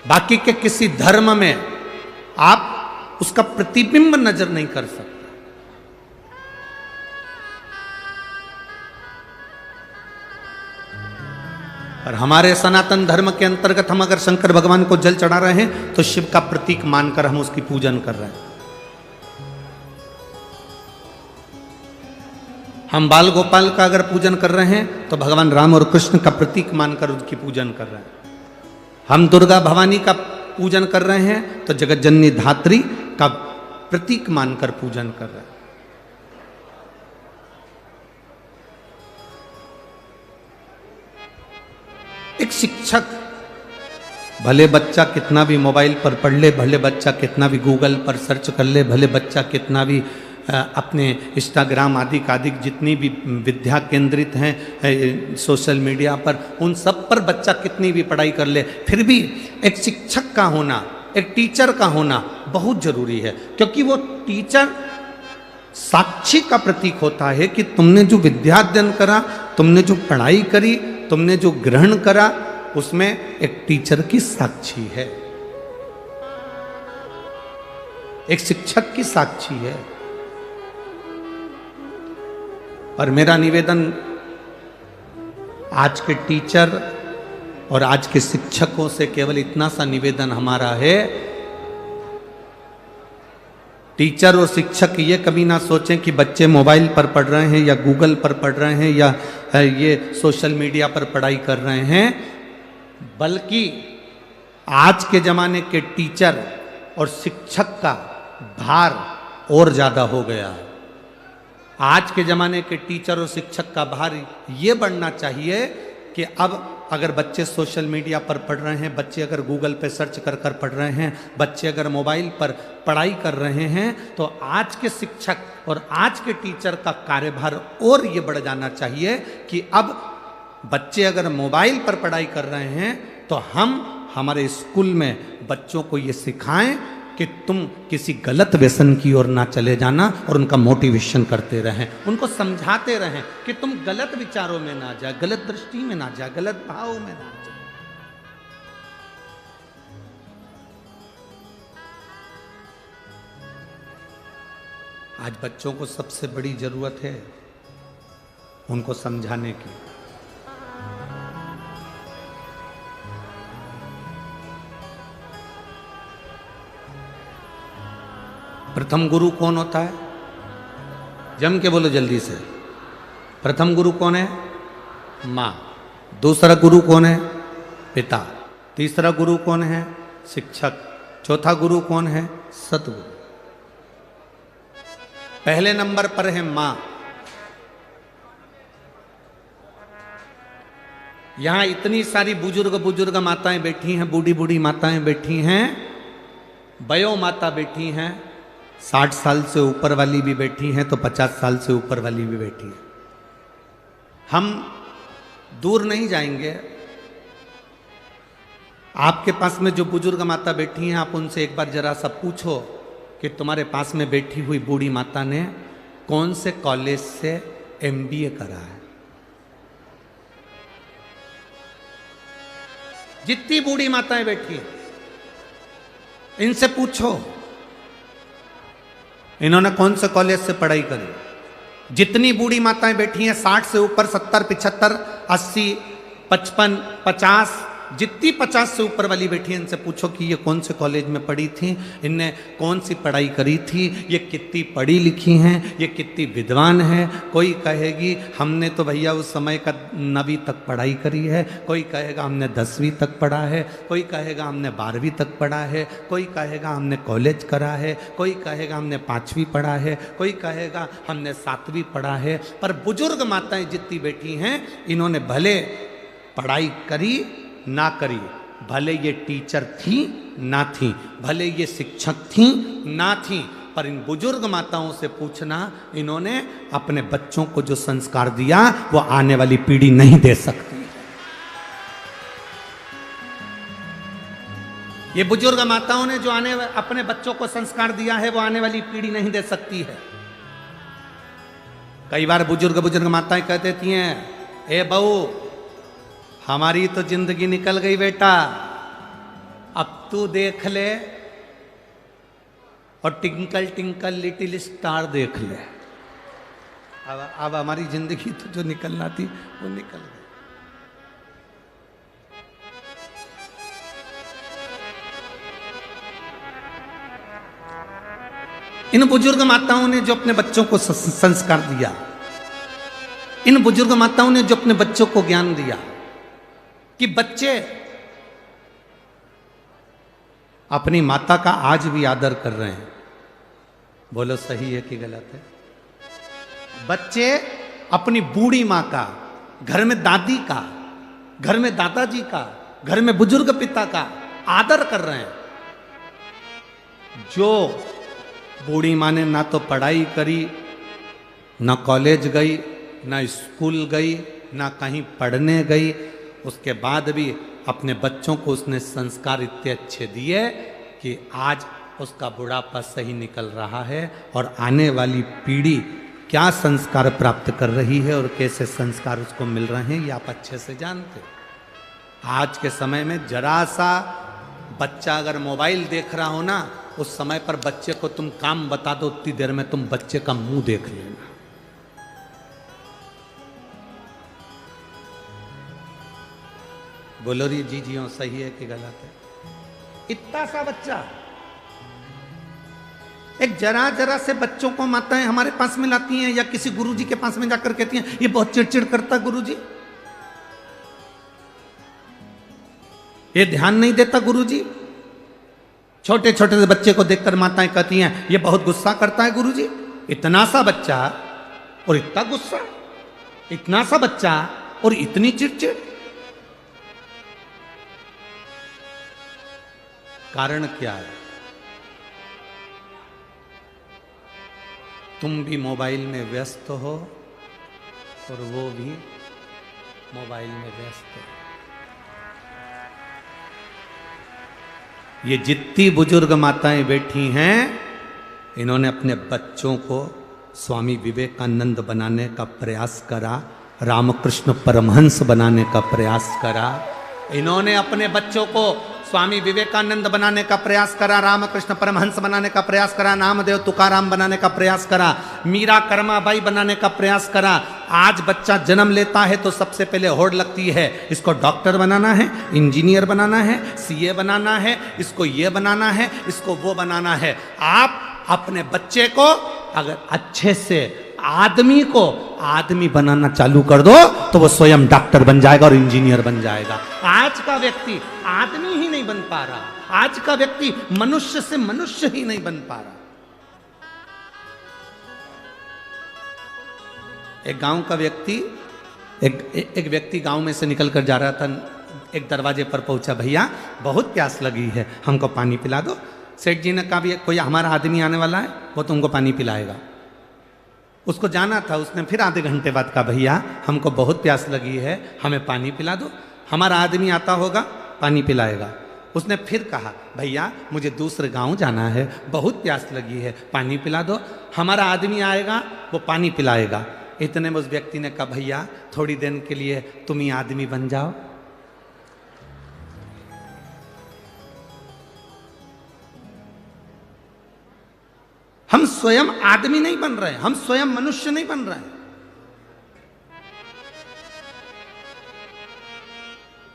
बाकी के किसी धर्म में आप उसका प्रतिबिंब नजर नहीं कर सकते। और हमारे सनातन धर्म के अंतर्गत हम अगर शंकर भगवान को जल चढ़ा रहे हैं तो शिव का प्रतीक मानकर हम उसकी पूजन कर रहे हैं। हम बाल गोपाल का अगर पूजन कर रहे हैं तो भगवान राम और कृष्ण का प्रतीक मानकर उनकी पूजन कर रहे हैं। हम दुर्गा भवानी का पूजन कर रहे हैं तो जगत जननी धात्री का प्रतीक मानकर पूजन कर रहे हैं। एक शिक्षक, भले बच्चा कितना भी मोबाइल पर पढ़ ले, भले बच्चा कितना भी गूगल पर सर्च कर ले, भले बच्चा कितना भी अपने इंस्टाग्राम आदि जितनी भी विद्या केंद्रित हैं सोशल मीडिया पर, उन सब पर बच्चा कितनी भी पढ़ाई कर ले, फिर भी एक शिक्षक का होना, एक टीचर का होना बहुत जरूरी है। क्योंकि वो टीचर साक्षी का प्रतीक होता है कि तुमने जो विद्या अध्ययन करा, तुमने जो पढ़ाई करी, तुमने जो ग्रहण करा, उसमें एक टीचर की साक्षी है, एक शिक्षक की साक्षी है। और मेरा निवेदन आज के टीचर और आज के शिक्षकों से केवल इतना सा निवेदन हमारा है, टीचर और शिक्षक ये कभी ना सोचें कि बच्चे मोबाइल पर पढ़ रहे हैं या गूगल पर पढ़ रहे हैं या ये सोशल मीडिया पर पढ़ाई कर रहे हैं, बल्कि आज के ज़माने के टीचर और शिक्षक का भार और ज़्यादा हो गया है। आज के ज़माने के टीचर और शिक्षक का भार ये बढ़ना चाहिए कि अब अगर बच्चे सोशल मीडिया पर पढ़ रहे हैं, बच्चे अगर गूगल पे सर्च कर पढ़ रहे हैं, बच्चे अगर मोबाइल पर पढ़ाई कर रहे हैं, तो आज के शिक्षक और आज के टीचर का कार्यभार और ये बढ़ जाना चाहिए कि अब बच्चे अगर मोबाइल पर पढ़ाई कर रहे हैं तो हम हमारे स्कूल में बच्चों को ये सिखाएं कि तुम किसी गलत व्यसन की ओर ना चले जाना और उनका मोटिवेशन करते रहें, उनको समझाते रहें कि तुम गलत विचारों में ना जाए, गलत दृष्टि में ना जाए, गलत भाव में ना जाए। आज बच्चों को सबसे बड़ी जरूरत है उनको समझाने की। प्रथम गुरु कौन होता है? जम के बोलो जल्दी से। प्रथम गुरु कौन है? मां। दूसरा गुरु कौन है? पिता। तीसरा गुरु कौन है? शिक्षक। चौथा गुरु कौन है? सतगुरु। पहले नंबर पर है मां। यहां इतनी सारी बुजुर्ग माताएं बैठी हैं, बूढ़ी बूढ़ी माताएं बैठी हैं, वयो माता बैठी हैं, 60 साल से ऊपर वाली भी बैठी हैं, तो 50 साल से ऊपर वाली भी बैठी है। हम दूर नहीं जाएंगे। आपके पास में जो बुजुर्ग माता बैठी हैं, आप उनसे एक बार जरा सा पूछो कि तुम्हारे पास में बैठी हुई बूढ़ी माता ने कौन से कॉलेज से MBA करा है। जितनी बूढ़ी माताएं बैठी हैं, इनसे पूछो इन्होंने कौन से कॉलेज से पढ़ाई करी। जितनी बूढ़ी माताएं बैठी हैं 60 से ऊपर, 70, 75, 80, 55, 50, जितनी 50 से ऊपर वाली बैठी हैं, इनसे पूछो कि ये कौन से कॉलेज में पढ़ी थी, इनने कौन सी पढ़ाई करी थी, ये कितनी पढ़ी लिखी हैं, ये कितनी विद्वान है। कोई कहेगी हमने तो भैया उस समय का 9वीं तक पढ़ाई करी है, कोई कहेगा हमने 10वीं तक पढ़ा है, कोई कहेगा हमने 12वीं तक पढ़ा है, कोई कहेगा हमने कॉलेज करा है, कोई कहेगा हमने 5वीं पढ़ा है, कोई कहेगा हमने 7वीं पढ़ा है। पर बुजुर्ग माताएं जितनी बैठी हैं, इन्होंने भले पढ़ाई करी ना करी, भले ये टीचर थी ना थी, भले ये शिक्षक थी ना थी, पर इन बुजुर्ग माताओं से पूछना, इन्होंने अपने बच्चों को जो संस्कार दिया वो आने वाली पीढ़ी नहीं दे सकती। ये बुजुर्ग माताओं ने जो अपने बच्चों को संस्कार दिया है वो आने वाली पीढ़ी नहीं दे सकती है। कई बार बुजुर्ग माताएं कह देती हैं, ए बहू हमारी तो जिंदगी निकल गई बेटा, अब तू देख ले और टिंकल टिंकल लिटिल स्टार देख ले। अब हमारी जिंदगी तो जो निकलना थी वो निकल गई। इन बुजुर्ग माताओं ने जो अपने बच्चों को संस्कार दिया, इन बुजुर्ग माताओं ने जो अपने बच्चों को ज्ञान दिया कि बच्चे अपनी माता का आज भी आदर कर रहे हैं। बोलो सही है कि गलत है? बच्चे अपनी बूढ़ी माँ का, घर में दादी का, घर में दादाजी का, घर में बुजुर्ग पिता का आदर कर रहे हैं। जो बूढ़ी माँ ने ना तो पढ़ाई करी, ना कॉलेज गई, ना स्कूल गई, ना कहीं पढ़ने गई, उसके बाद भी अपने बच्चों को उसने संस्कार इतने अच्छे दिए कि आज उसका बुढ़ापा सही निकल रहा है और आने वाली पीढ़ी क्या संस्कार प्राप्त कर रही है और कैसे संस्कार उसको मिल रहे हैं, ये आप अच्छे से जानते हो। आज के समय में जरा सा बच्चा अगर मोबाइल देख रहा हो ना, उस समय पर बच्चे को तुम काम बता दो, उतनी देर में तुम बच्चे का मुंह देख लेना। बोलो री जी जी हो, सही है कि गलत है? इतना सा बच्चा, एक जरा जरा से बच्चों को माताएं हमारे पास में लाती हैं या किसी गुरुजी के पास में जाकर कहती हैं ये बहुत चिड़चिड़ करता गुरुजी, ये ध्यान नहीं देता गुरुजी। छोटे छोटे से बच्चे को देखकर माताएं कहती हैं ये बहुत गुस्सा करता है गुरुजी। इतना सा बच्चा और इतना गुस्सा, इतना सा बच्चा और इतनी चिड़चिड़। कारण क्या है? तुम भी मोबाइल में व्यस्त हो और वो भी मोबाइल में व्यस्त है। ये जितनी बुजुर्ग माताएं बैठी हैं, इन्होंने अपने बच्चों को स्वामी विवेकानंद बनाने का प्रयास करा, रामकृष्ण परमहंस बनाने का प्रयास करा। इन्होंने अपने बच्चों को स्वामी विवेकानंद बनाने का प्रयास करा, रामकृष्ण परमहंस बनाने का प्रयास करा, नामदेव तुकाराम बनाने का प्रयास करा, मीरा कर्माबाई बनाने का प्रयास करा। आज बच्चा जन्म लेता है तो सबसे पहले होड़ लगती है, इसको डॉक्टर बनाना है, इंजीनियर बनाना है, सीए बनाना है, इसको ये बनाना है, इसको वो बनाना है। आप अपने बच्चे को अगर अच्छे से आदमी को आदमी बनाना चालू कर दो तो वो स्वयं डॉक्टर बन जाएगा और इंजीनियर बन जाएगा। आज का व्यक्ति आदमी ही नहीं बन पा रहा, आज का व्यक्ति मनुष्य से मनुष्य ही नहीं बन पा रहा। एक गांव का व्यक्ति एक व्यक्ति गांव में से निकल कर जा रहा था, एक दरवाजे पर पहुंचा, भैया बहुत प्यास लगी है, हमको पानी पिला दो। सेठ जी ने कहा भी कोई हमारा आदमी आने वाला है, वो तुमको पानी पिलाएगा। उसको जाना था, उसने फिर आधे घंटे बाद कहा भैया हमको बहुत प्यास लगी है, हमें पानी पिला दो, हमारा आदमी आता होगा पानी पिलाएगा। उसने फिर कहा भैया मुझे दूसरे गांव जाना है, बहुत प्यास लगी है, पानी पिला दो, हमारा आदमी आएगा वो पानी पिलाएगा। इतने में उस व्यक्ति ने कहा भैया थोड़ी देर के लिए तुम ही आदमी बन जाओ। हम स्वयं आदमी नहीं बन रहे, हम स्वयं मनुष्य नहीं बन रहे।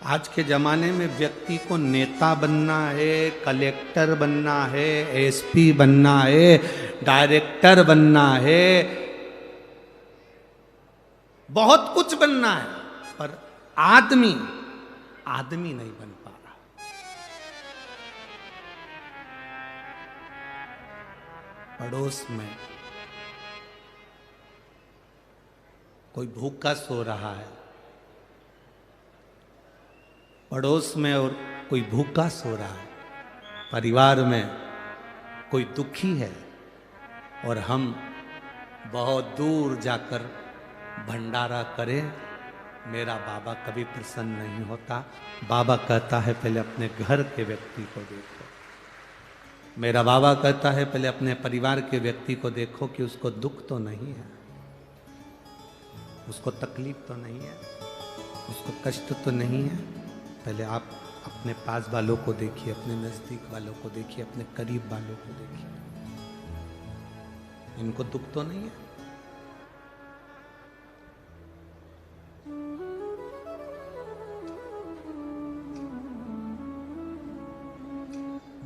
आज के जमाने में व्यक्ति को नेता बनना है, कलेक्टर बनना है, एसपी बनना है, डायरेक्टर बनना है, बहुत कुछ बनना है, पर आदमी नहीं बन पा रहा। पड़ोस में कोई भूखा सो रहा है, पड़ोस में और कोई भूखा सो रहा है, परिवार में कोई दुखी है और हम बहुत दूर जाकर भंडारा करें, मेरा बाबा कभी प्रसन्न नहीं होता। बाबा कहता है पहले अपने घर के व्यक्ति को देखो, मेरा बाबा कहता है पहले अपने परिवार के व्यक्ति को देखो कि उसको दुख तो नहीं है, उसको तकलीफ तो नहीं है, उसको कष्ट तो नहीं है। पहले आप अपने पास वालों को देखिए, अपने नजदीक वालों को देखिए, अपने करीब वालों को देखिए, इनको दुख तो नहीं है।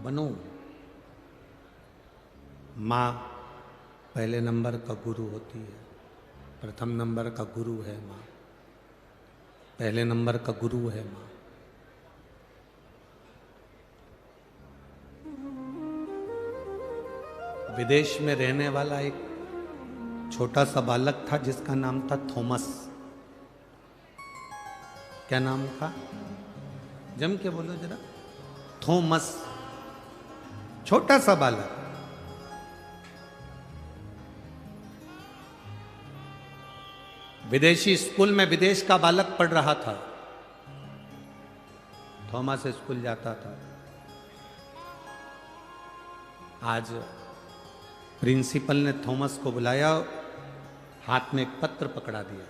बनो। माँ पहले नंबर का गुरु होती है, प्रथम नंबर का गुरु है माँ, पहले नंबर का गुरु है माँ। विदेश में रहने वाला एक छोटा सा बालक था जिसका नाम था थॉमस। क्या नाम था? जम के बोलो जरा। थॉमस, छोटा सा बालक। विदेशी स्कूल में विदेश का बालक पढ़ रहा था। थॉमस स्कूल जाता था। आज प्रिंसिपल ने थॉमस को बुलाया, हाथ में एक पत्र पकड़ा दिया,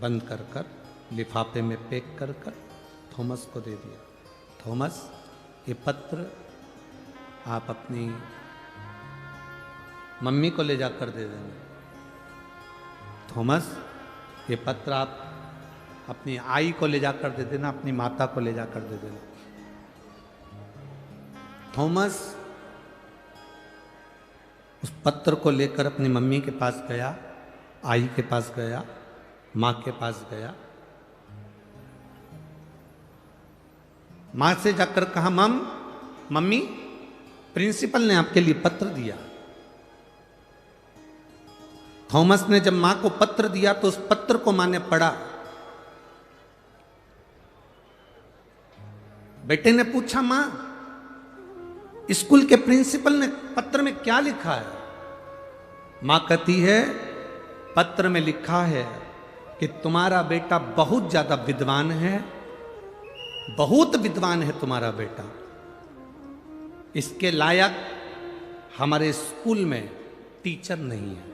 बंद कर कर लिफाफे में पैक कर कर थॉमस को दे दिया। थॉमस, ये पत्र आप अपनी मम्मी को ले जाकर दे देना। थॉमस, ये पत्र आप अपनी आई को ले जाकर दे देना, अपनी माता को ले जाकर दे देना। थॉमस उस पत्र को लेकर अपनी मम्मी के पास गया, आई के पास गया, माँ के पास गया। माँ से जाकर कहा, मम्मी प्रिंसिपल ने आपके लिए पत्र दिया। थॉमस ने जब माँ को पत्र दिया तो उस पत्र को माँ ने पढ़ा। बेटे ने पूछा, माँ स्कूल के प्रिंसिपल ने पत्र में क्या लिखा है? माँ कहती है, पत्र में लिखा है कि तुम्हारा बेटा बहुत ज्यादा विद्वान है, बहुत विद्वान है तुम्हारा बेटा, इसके लायक हमारे स्कूल में टीचर नहीं है।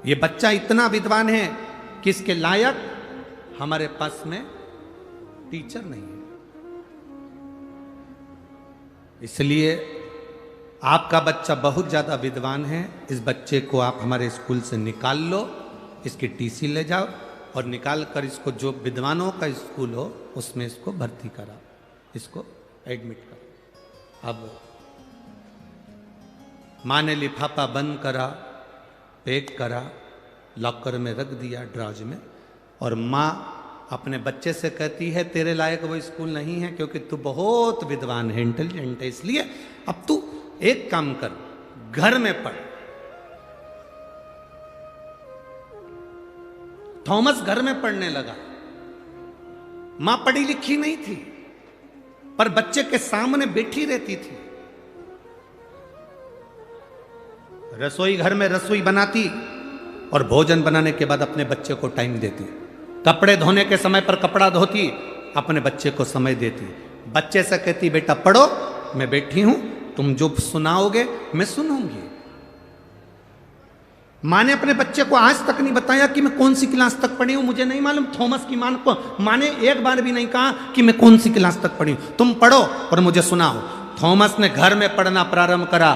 ये बच्चा इतना विद्वान है कि इसके लायक हमारे पास में टीचर नहीं है। इसलिए आपका बच्चा बहुत ज्यादा विद्वान है, इस बच्चे को आप हमारे स्कूल से निकाल लो, इसकी टीसी ले जाओ और निकाल कर इसको जो विद्वानों का स्कूल हो उसमें इसको भर्ती कराओ, इसको एडमिट करो। अब माँ ने लिफाफा बंद करा, पैक करा, लॉकर में रख दिया ड्रॉज में, और माँ अपने बच्चे से कहती है तेरे लायक वो स्कूल नहीं है क्योंकि तू बहुत विद्वान है, इंटेलिजेंट है, इसलिए अब तू एक काम कर, घर में पढ़। थॉमस घर में पढ़ने लगा। मां पढ़ी लिखी नहीं थी पर बच्चे के सामने बैठी रहती थी। रसोई घर में रसोई बनाती और भोजन बनाने के बाद अपने बच्चे को टाइम देती। कपड़े धोने के समय पर कपड़ा धोती, अपने बच्चे को समय देती। बच्चे से कहती बेटा पढ़ो, मैं बैठी हूं, तुम जो सुनाओगे मैं सुनूंगी। मां ने अपने बच्चे को आज तक नहीं बताया कि मैं कौन सी क्लास तक पढ़ी हूं, मुझे नहीं मालूम। थॉमस की मां ने एक बार भी नहीं कहा कि मैं कौन सी क्लास तक पढ़ी हूं, तुम पढ़ो और मुझे सुनाओ। थॉमस ने घर में पढ़ना प्रारंभ करा,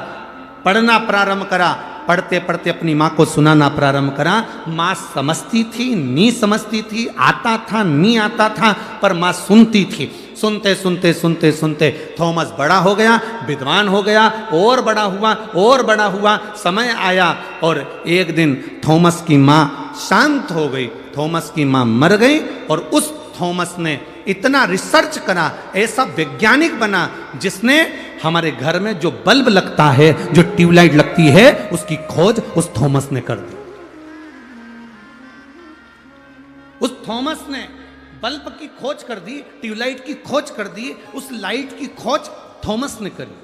पढ़ना प्रारंभ करा, पढ़ते पढ़ते अपनी माँ को सुनाना प्रारंभ करा। माँ समझती थी, नहीं समझती थी, आता था, नहीं आता था, पर माँ सुनती थी। सुनते सुनते सुनते सुनते थॉमस बड़ा हो गया, विद्वान हो गया, और बड़ा हुआ और बड़ा हुआ। समय आया और एक दिन थॉमस की माँ शांत हो गई, थॉमस की माँ मर गई, और उस थॉमस ने इतना रिसर्च करा, ऐसा वैज्ञानिक बना जिसने हमारे घर में जो बल्ब लगता है, जो ट्यूबलाइट लगती है, उसकी खोज उस थॉमस ने कर दी। उस थॉमस ने बल्ब की खोज कर दी, ट्यूबलाइट की खोज कर दी, उस लाइट की खोज थॉमस ने करी।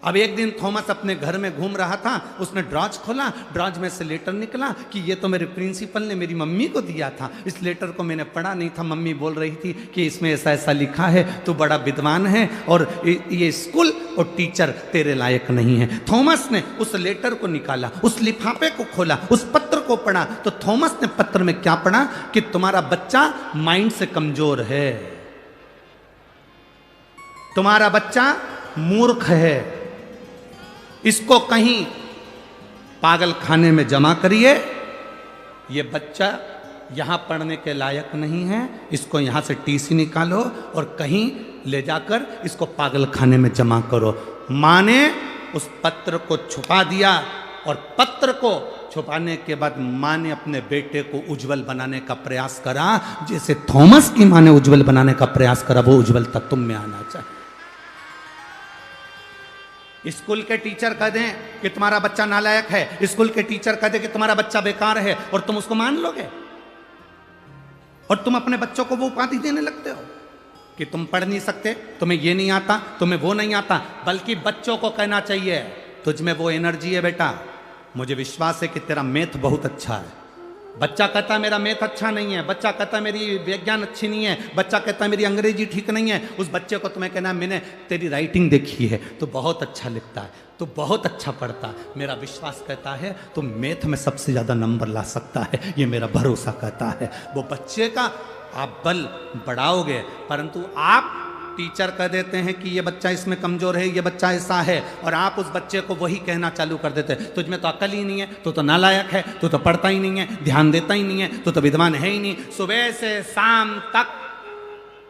अब एक दिन थॉमस अपने घर में घूम रहा था, उसने ड्रॉज खोला, ड्रॉज में से लेटर निकला कि ये तो मेरे प्रिंसिपल ने मेरी मम्मी को दिया था। इस लेटर को मैंने पढ़ा नहीं था, मम्मी बोल रही थी कि इसमें ऐसा ऐसा लिखा है, तू बड़ा विद्वान है और ये स्कूल और टीचर तेरे लायक नहीं है। थॉमस ने उस लेटर को निकाला, उस लिफाफे को खोला, उस पत्र को पढ़ा, तो थॉमस ने पत्र में क्या पढ़ा कि तुम्हारा बच्चा माइंड से कमजोर है, तुम्हारा बच्चा मूर्ख है, इसको कहीं पागल खाने में जमा करिए, ये बच्चा यहां पढ़ने के लायक नहीं है, इसको यहां से टीसी निकालो और कहीं ले जाकर इसको पागल खाने में जमा करो। मां ने उस पत्र को छुपा दिया, और पत्र को छुपाने के बाद मां ने अपने बेटे को उज्जवल बनाने का प्रयास करा, जैसे थॉमस की मां ने उज्जवल बनाने का प्रयास करा, वो उज्जवलता तुम में आना चाहिए। स्कूल के टीचर कह दें कि तुम्हारा बच्चा नालायक है, स्कूल के टीचर कह दें कि तुम्हारा बच्चा बेकार है, और तुम उसको मान लोगे, और तुम अपने बच्चों को वो उपाधि देने लगते हो कि तुम पढ़ नहीं सकते, तुम्हें ये नहीं आता, तुम्हें वो नहीं आता। बल्कि बच्चों को कहना चाहिए तुझ में वो एनर्जी है बेटा, मुझे विश्वास है कि तेरा मैथ बहुत अच्छा है। बच्चा कहता मेरा मैथ अच्छा नहीं है, बच्चा कहता मेरी विज्ञान अच्छी नहीं है, बच्चा कहता मेरी अंग्रेजी ठीक नहीं है, उस बच्चे को तुम्हें कहना मैंने तेरी राइटिंग देखी है, तो बहुत अच्छा लिखता है, तो बहुत अच्छा पढ़ता है, मेरा विश्वास कहता है तो मैथ में सबसे ज़्यादा नंबर ला सकता है, ये मेरा भरोसा कहता है। वो बच्चे का आप बल बढ़ाओगे, परंतु आप टीचर कह देते हैं कि ये बच्चा इसमें कमजोर है, ये बच्चा ऐसा है, और आप उस बच्चे को वही कहना चालू कर देते हैं तुझमें तो अकल ही नहीं है, तू तो नालायक है, तू तो पढ़ता ही नहीं है, ध्यान देता ही नहीं है, तू तो विद्वान है ही नहीं। सुबह से शाम तक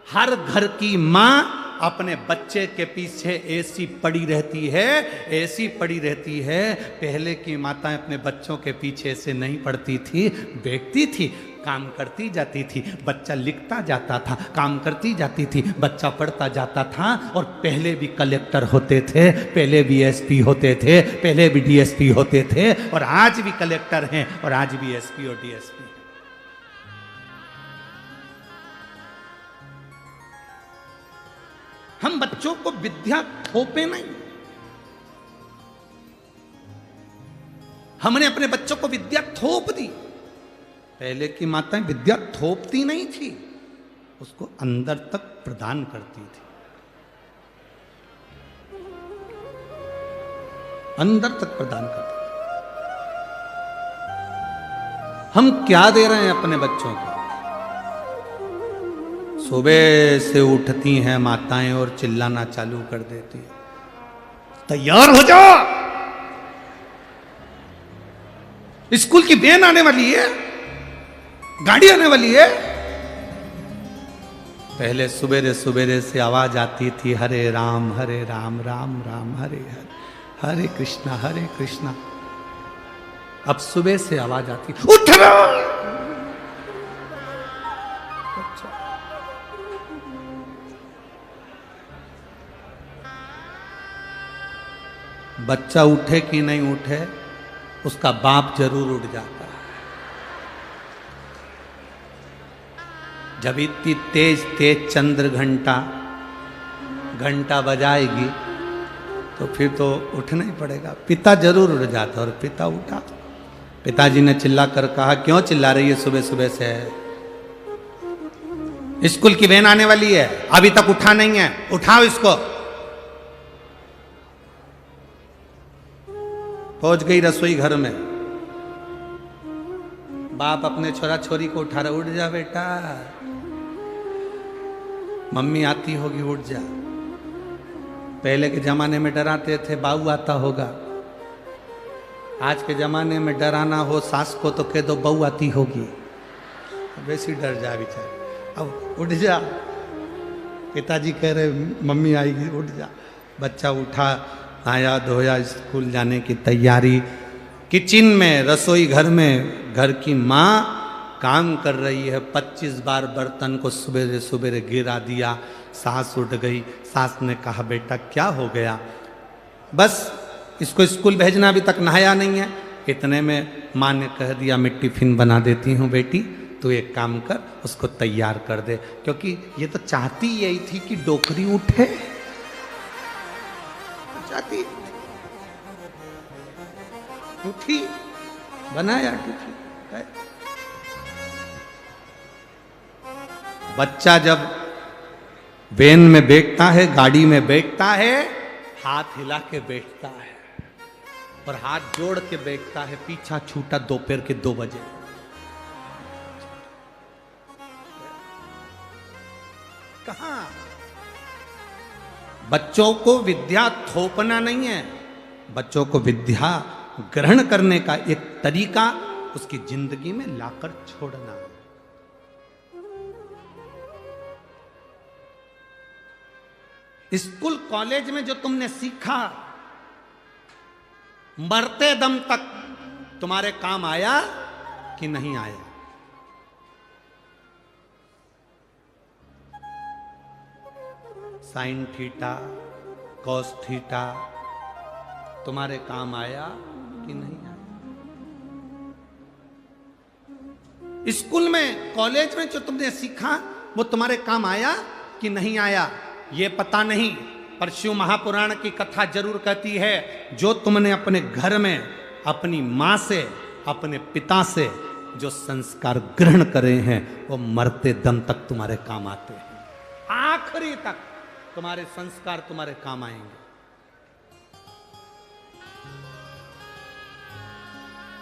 हर घर की माँ अपने बच्चे के पीछे ऐसी पड़ी रहती है, ऐसी पड़ी रहती है। पहले की माताएं अपने बच्चों के पीछे से नहीं पड़ती थी, देखती थी, काम करती जाती थी, बच्चा लिखता जाता था, काम करती जाती थी, बच्चा पढ़ता जाता था। और पहले भी कलेक्टर होते थे, पहले भी एसपी होते थे, पहले भी डीएसपी होते थे, और आज भी कलेक्टर हैं, और आज भी एसपी और डीएसपी। हम बच्चों को विद्या थोपे नहीं, हमने अपने बच्चों को विद्या थोप दी। पहले की माताएं विद्या थोपती नहीं थी, उसको अंदर तक प्रदान करती थी। अंदर तक प्रदान करता। हम क्या दे रहे हैं अपने बच्चों को? सुबह से उठती हैं माताएं और चिल्लाना चालू कर देती है, तैयार हो जाओ, स्कूल की वैन आने वाली है, गाड़ी आने वाली है। पहले सुबेरे सुबेरे से आवाज आती थी, हरे राम राम राम हरे हरे, हरे कृष्णा। अब सुबह से आवाज आती, उठ रहा। बच्चा उठे कि नहीं उठे, उसका बाप जरूर उठ जाता है। जब इतनी तेज तेज चंद्र घंटा बजाएगी तो फिर तो उठना ही पड़ेगा। पिता जरूर उठ जाता और पिता उठा। पिताजी ने चिल्ला कर कहा, क्यों चिल्ला रही है सुबह सुबह से? स्कूल की वैन आने वाली है, अभी तक उठा नहीं है, उठाओ इसको। पहुंच गई रसोई घर में, बाप अपने छोरा छोरी को उठा रहा, उठ जा बेटा, मम्मी आती होगी, उठ जा। पहले के जमाने में डराते थे, बाऊ आता होगा। आज के जमाने में डराना हो सास को तो कह दो बहू आती होगी, वैसे डर जा बेचारा। अब उठ जा, पिताजी कह रहे मम्मी आएगी, उठ जा। बच्चा उठा, आया, धोया, स्कूल जाने की तैयारी। किचन में, रसोई घर में घर की माँ काम कर रही है। 25 बार बर्तन को सुबेरे सुबेरे गिरा दिया। सास उठ गई। सास ने कहा, बेटा क्या हो गया? बस इसको स्कूल भेजना, अभी तक नहाया नहीं है। इतने में माँ ने कह दिया, मैं टिफिन बना देती हूँ बेटी, तू एक काम कर, उसको तैयार कर दे। क्योंकि ये तो चाहती यही थी कि डोकरी उठे, चाहती उठी, बनाया टिफिन। बच्चा जब वैन में बैठता है, गाड़ी में बैठता है, हाथ हिला के बैठता है और हाथ जोड़ के बैठता है। पीछा छूटा दोपहर के 2 बजे। कहां? बच्चों को विद्या थोपना नहीं है, बच्चों को विद्या ग्रहण करने का एक तरीका उसकी जिंदगी में लाकर छोड़ना है। स्कूल कॉलेज में जो तुमने सीखा, मरते दम तक तुम्हारे काम आया कि नहीं आया? साइन थीटा, कॉस थीटा तुम्हारे काम आया कि नहीं आया? स्कूल में, कॉलेज में जो तुमने सीखा वो तुम्हारे काम आया कि नहीं आया? ये पता नहीं, पर शिव महापुराण की कथा जरूर कहती है, जो तुमने अपने घर में अपनी मां से, अपने पिता से जो संस्कार ग्रहण करे हैं, वो मरते दम तक तुम्हारे काम आते हैं। आखिरी तक तुम्हारे संस्कार तुम्हारे काम आएंगे।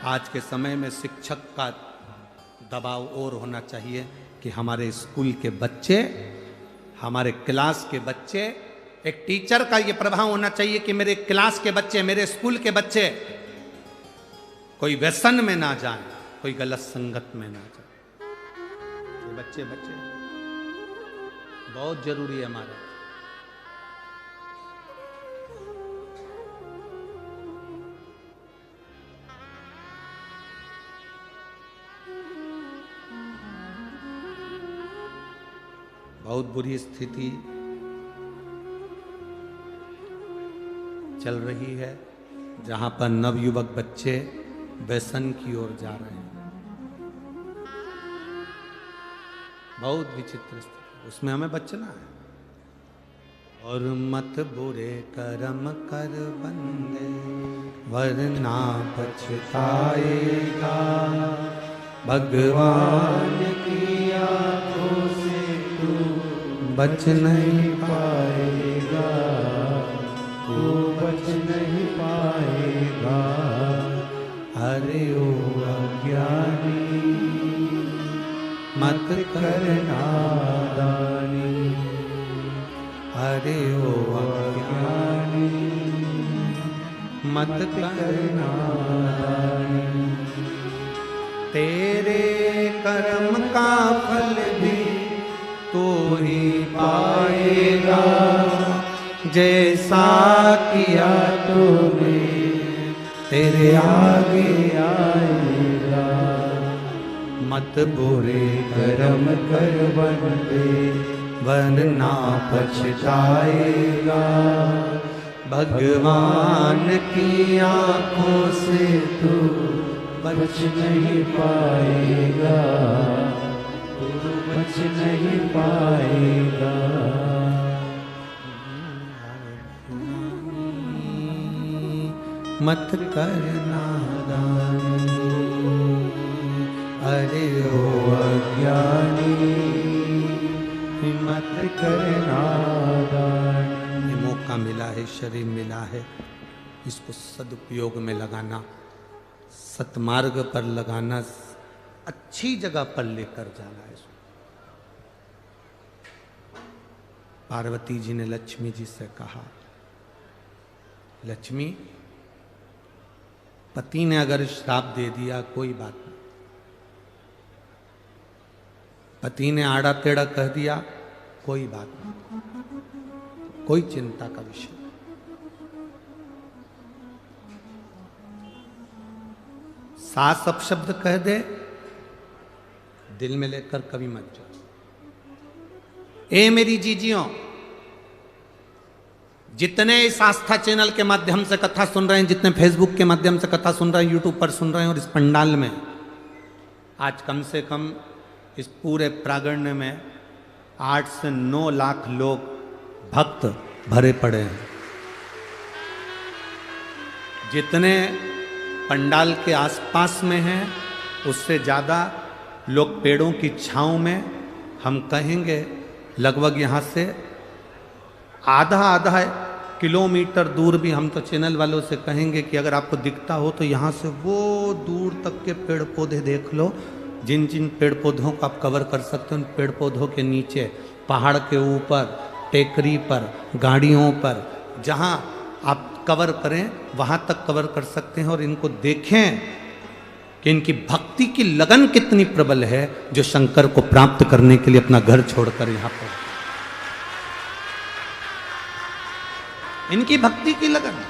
आज के समय में शिक्षक का दबाव और होना चाहिए कि हमारे स्कूल के बच्चे, हमारे क्लास के बच्चे, एक टीचर का ये प्रभाव होना चाहिए कि मेरे क्लास के बच्चे, मेरे स्कूल के बच्चे कोई व्यसन में ना जाए, कोई गलत संगत में ना जाए। ये बच्चे बहुत जरूरी है हमारे। बहुत बुरी स्थिति चल रही है, जहां पर नवयुवक बच्चे व्यसन की ओर जा रहे हैं। बहुत विचित्र स्थिति, उसमें हमें बचना है। और मत बुरे कर्म कर बंदे, वरना पछताएगा, भगवान की आंखों से बच नहीं पाएगा, तू बच नहीं पाएगा। पाएगा। अरे ओ अज्ञानी मत कर नादानी, अरे ओ अज्ञानी मत कर नादानी। तेरे कर्म का फल भी तू ही पाएगा, जैसा किया तूने तेरे आगे आएगा। मत बुरे कर्म कर बंदे वरना पछताएगा। भगवान की आंखों से तू बच नहीं पाएगा, तू बच नहीं पाएगा। मत कर नादानी, अरे ओ अज्ञानी मत कर नादानी। ये मौका मिला है, शरीर मिला है, इसको सदुपयोग में लगाना, सतमार्ग पर लगाना, अच्छी जगह पर लेकर जाना है। पार्वती जी ने लक्ष्मी जी से कहा, लक्ष्मी पति ने अगर श्राप दे दिया कोई बात नहीं, पति ने आड़ा टेढ़ा कह दिया कोई बात नहीं, कोई चिंता का विषय नहीं। सास अपशब्द कह दे, दिल में लेकर कभी मत जाओ। ए मेरी जीजियों, जितने इस आस्था चैनल के माध्यम से कथा सुन रहे हैं, जितने फेसबुक के माध्यम से कथा सुन रहे हैं, यूट्यूब पर सुन रहे हैं, और इस पंडाल में आज कम से कम इस पूरे प्रांगण में 8 से 9 लाख लोग भक्त भरे पड़े हैं। जितने पंडाल के आसपास में हैं उससे ज़्यादा लोग पेड़ों की छांव में, हम कहेंगे लगभग यहाँ से आधा किलोमीटर दूर भी, हम तो चैनल वालों से कहेंगे कि अगर आपको दिखता हो तो यहाँ से वो दूर तक के पेड़ पौधे देख लो। जिन जिन पेड़ पौधों को आप कवर कर सकते हो, उन पेड़ पौधों के नीचे, पहाड़ के ऊपर, टेकरी पर, गाड़ियों पर, जहाँ आप कवर करें वहाँ तक कवर कर सकते हैं। और इनको देखें कि इनकी भक्ति की लगन कितनी प्रबल है, जो शंकर को प्राप्त करने के लिए अपना घर छोड़कर यहाँ पर, इनकी भक्ति की लगन।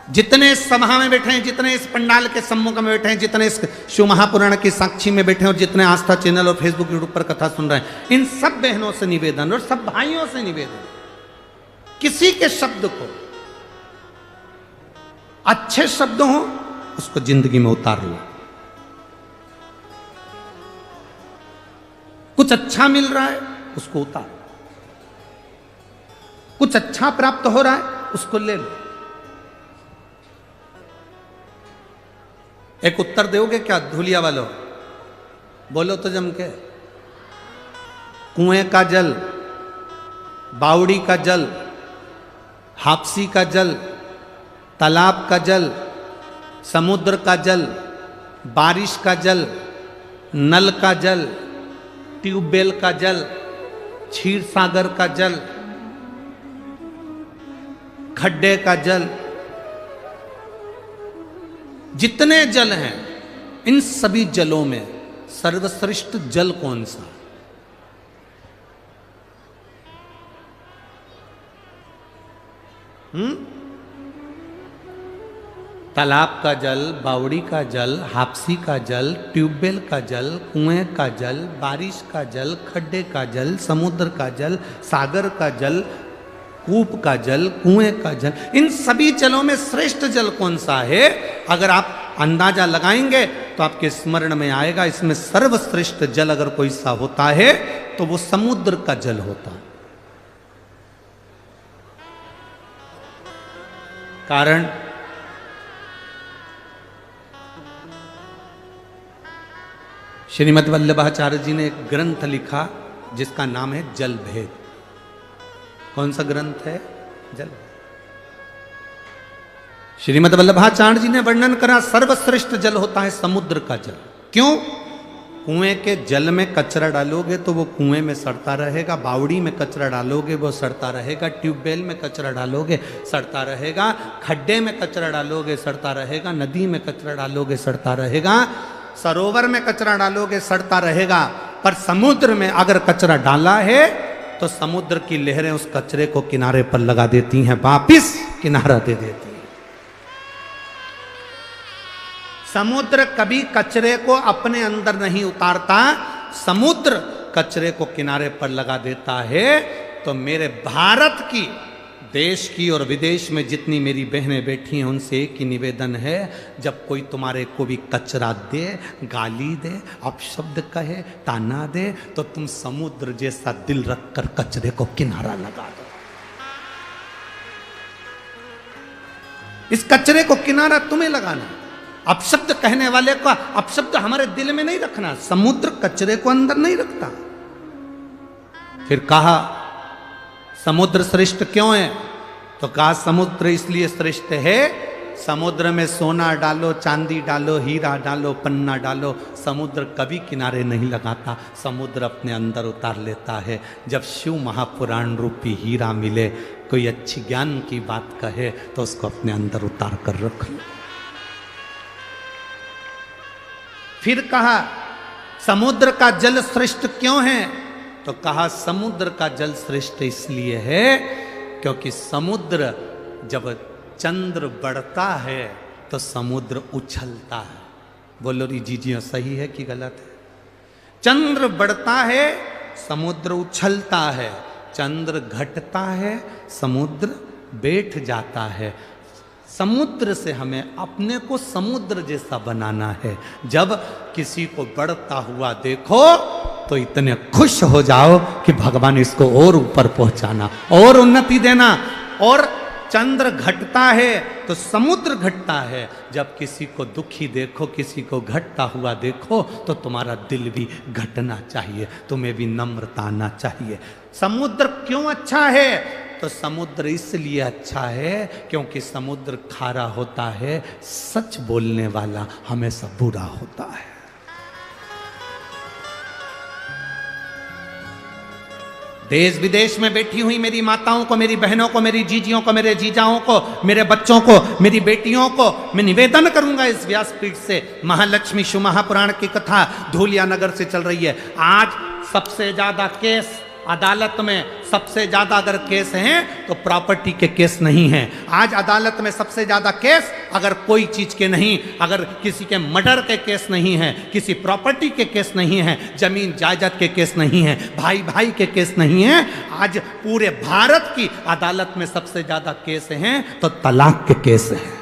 जितने इस सभा में बैठे हैं, जितने इस पंडाल के सम्मुख में बैठे हैं, जितने इस शिव महापुराण की साक्षी में बैठे हैं, और जितने आस्था चैनल और फेसबुक यूट्यूब पर कथा सुन रहे हैं, इन सब बहनों से निवेदन और सब भाइयों से निवेदन, किसी के शब्द को, अच्छे शब्द हो उसको जिंदगी में उतार लो। कुछ अच्छा मिल रहा है उसको उतार, कुछ अच्छा प्राप्त हो रहा है उसको ले लो। एक उत्तर दोगे क्या धुलिया वालों? बोलो तो जम के। कुएं का जल, बावड़ी का जल, हापसी का जल, तालाब का जल, समुद्र का जल, बारिश का जल, नल का जल, ट्यूबवेल का जल, क्षीर सागर का जल, खड्डे का जल, जितने जल हैं, इन सभी जलों में सर्वश्रेष्ठ जल कौन सा? तालाब का जल, बावड़ी का जल, हापसी का जल, ट्यूबवेल का जल, कुएं का जल, बारिश का जल, खड्डे का जल, समुद्र का जल, सागर का जल, कूप का जल, कुएं का जल, इन सभी जलों में श्रेष्ठ जल कौन सा है? अगर आप अंदाजा लगाएंगे तो आपके स्मरण में आएगा, इसमें सर्वश्रेष्ठ जल अगर कोई सा होता है तो वो समुद्र का जल होता है। कारण श्रीमद् वल्लभाचार्य जी ने एक ग्रंथ लिखा जिसका नाम है जल भेद। कौन सा ग्रंथ है? जल। श्रीमद् वल्लभाचार्य जी ने वर्णन करा, सर्वश्रेष्ठ जल होता है समुद्र का जल। क्यों? कुएं के जल में कचरा डालोगे तो वो कुएं में सड़ता रहेगा, बावड़ी में कचरा डालोगे वो सड़ता रहेगा, ट्यूबवेल में कचरा डालोगे सड़ता रहेगा, खड्डे में कचरा डालोगे सड़ता रहेगा, नदी में कचरा डालोगे सड़ता रहेगा, सरोवर में कचरा डालोगे सड़ता रहेगा। पर समुद्र में अगर कचरा डाला है तो समुद्र की लहरें उस कचरे को किनारे पर लगा देती हैं, वापिस किनारा दे देती हैं। समुद्र कभी कचरे को अपने अंदर नहीं उतारता, समुद्र कचरे को किनारे पर लगा देता है। तो मेरे भारत की, देश की और विदेश में जितनी मेरी बहनें बैठी हैं उनसे एक ही निवेदन है, जब कोई तुम्हारे को भी कचरा दे, गाली दे, अपशब्द कहे, ताना दे, तो तुम समुद्र जैसा दिल रखकर कचरे को किनारा लगा दो। इस कचरे को किनारा तुम्हें लगाना, अपशब्द कहने वाले का अपशब्द हमारे दिल में नहीं रखना। समुद्र कचरे को अंदर नहीं रखता। फिर कहा समुद्र श्रेष्ठ क्यों है? तो कहा समुद्र इसलिए श्रेष्ठ है, समुद्र में सोना डालो, चांदी डालो, हीरा डालो, पन्ना डालो, समुद्र कभी किनारे नहीं लगाता, समुद्र अपने अंदर उतार लेता है। जब शिव महापुराण रूपी हीरा मिले, कोई अच्छी ज्ञान की बात कहे तो उसको अपने अंदर उतार कर रख लो। फिर कहा समुद्र का जल श्रेष्ठ क्यों है? तो कहा समुद्र का जल श्रेष्ठ इसलिए है क्योंकि समुद्र जब चंद्र बढ़ता है तो समुद्र उछलता है। बोलो री जीजियो सही है कि गलत है? चंद्र बढ़ता है समुद्र उछलता है, चंद्र घटता है समुद्र बैठ जाता है। समुद्र से हमें अपने को समुद्र जैसा बनाना है। जब किसी को बढ़ता हुआ देखो तो इतने खुश हो जाओ कि भगवान इसको और ऊपर पहुंचाना, और उन्नति देना। और चंद्र घटता है तो समुद्र घटता है। जब किसी को दुखी देखो, किसी को घटता हुआ देखो, तो तुम्हारा दिल भी घटना चाहिए, तुम्हें भी नम्रता आना चाहिए। समुद्र क्यों अच्छा है? तो समुद्र इसलिए अच्छा है क्योंकि समुद्र खारा होता है, सच बोलने वाला हमेशा बुरा होता है। देश विदेश में बैठी हुई मेरी माताओं को, मेरी बहनों को, मेरी जीजियों को, मेरे जीजाओं को, मेरे बच्चों को, मेरी बेटियों को मैं निवेदन करूंगा इस व्यासपीठ से, महालक्ष्मी शिव महापुराण की कथा धूलिया नगर से चल रही है। आज सबसे ज्यादा केस अदालत में, सबसे ज्यादा अगर केस हैं तो प्रॉपर्टी के केस नहीं हैं। आज अदालत में सबसे ज्यादा केस अगर कोई चीज के नहीं, अगर किसी के मर्डर के केस नहीं है, किसी प्रॉपर्टी के केस नहीं है, जमीन जायदाद के केस नहीं है, भाई भाई के केस नहीं है। आज पूरे भारत की अदालत में सबसे ज्यादा केस हैं तो तलाक के केस हैं।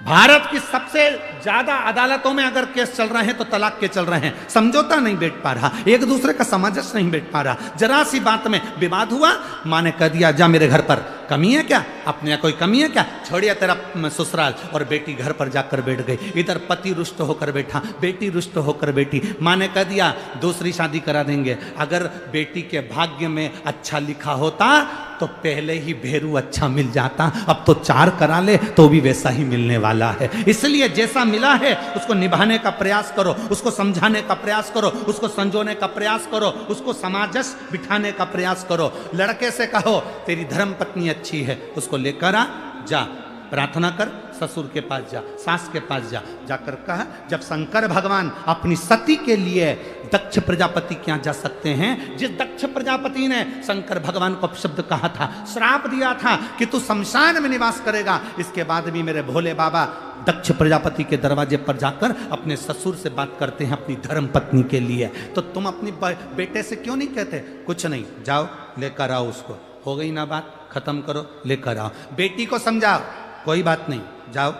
भारत की सबसे ज्यादा अदालतों में अगर केस चल रहे हैं तो तलाक के चल रहे हैं। समझौता नहीं बैठ पा रहा, एक दूसरे का सामंजस्य नहीं बैठ पा रहा। जरा सी बात में विवाद हुआ, माँ ने कह दिया जा मेरे घर पर, कमी है क्या? अपने यहाँ कोई कमी है क्या? छोड़िए तेरा ससुराल। और बेटी घर पर जाकर बैठ गई। इधर पति रुष्ट होकर बैठा, बेटी रुष्ट होकर बैठी। माँ ने कह दिया दूसरी शादी करा देंगे। अगर बेटी के भाग्य में अच्छा लिखा होता तो पहले ही भेरू अच्छा मिल जाता, अब तो 4 करा ले तो भी वैसा ही मिलने वाला है। इसलिए जैसा मिला है उसको निभाने का प्रयास करो, उसको समझाने का प्रयास करो, उसको संजोने का प्रयास करो, उसको समाजस बिठाने का प्रयास करो। लड़के से कहो तेरी धर्म पत्नी अच्छी है, उसको लेकर आ, जा प्रार्थना कर, ससुर के पास जा, सास के पास जा। जाकर कहा जब शंकर भगवान अपनी सती के लिए दक्ष प्रजापति के यहाँ जा सकते हैं, जिस दक्ष प्रजापति ने शंकर भगवान को शब्द कहा था, श्राप दिया था कि तू शमशान में निवास करेगा, इसके बाद भी मेरे भोले बाबा दक्ष प्रजापति के दरवाजे पर जाकर अपने ससुर से बात करते हैं अपनी धर्म पत्नी के लिए। तो तुम अपनी बेटे से क्यों नहीं कहते कुछ नहीं, जाओ लेकर आओ उसको, हो गई ना बात, खत्म करो, लेकर आओ। बेटी को समझाओ कोई बात नहीं, जाओ।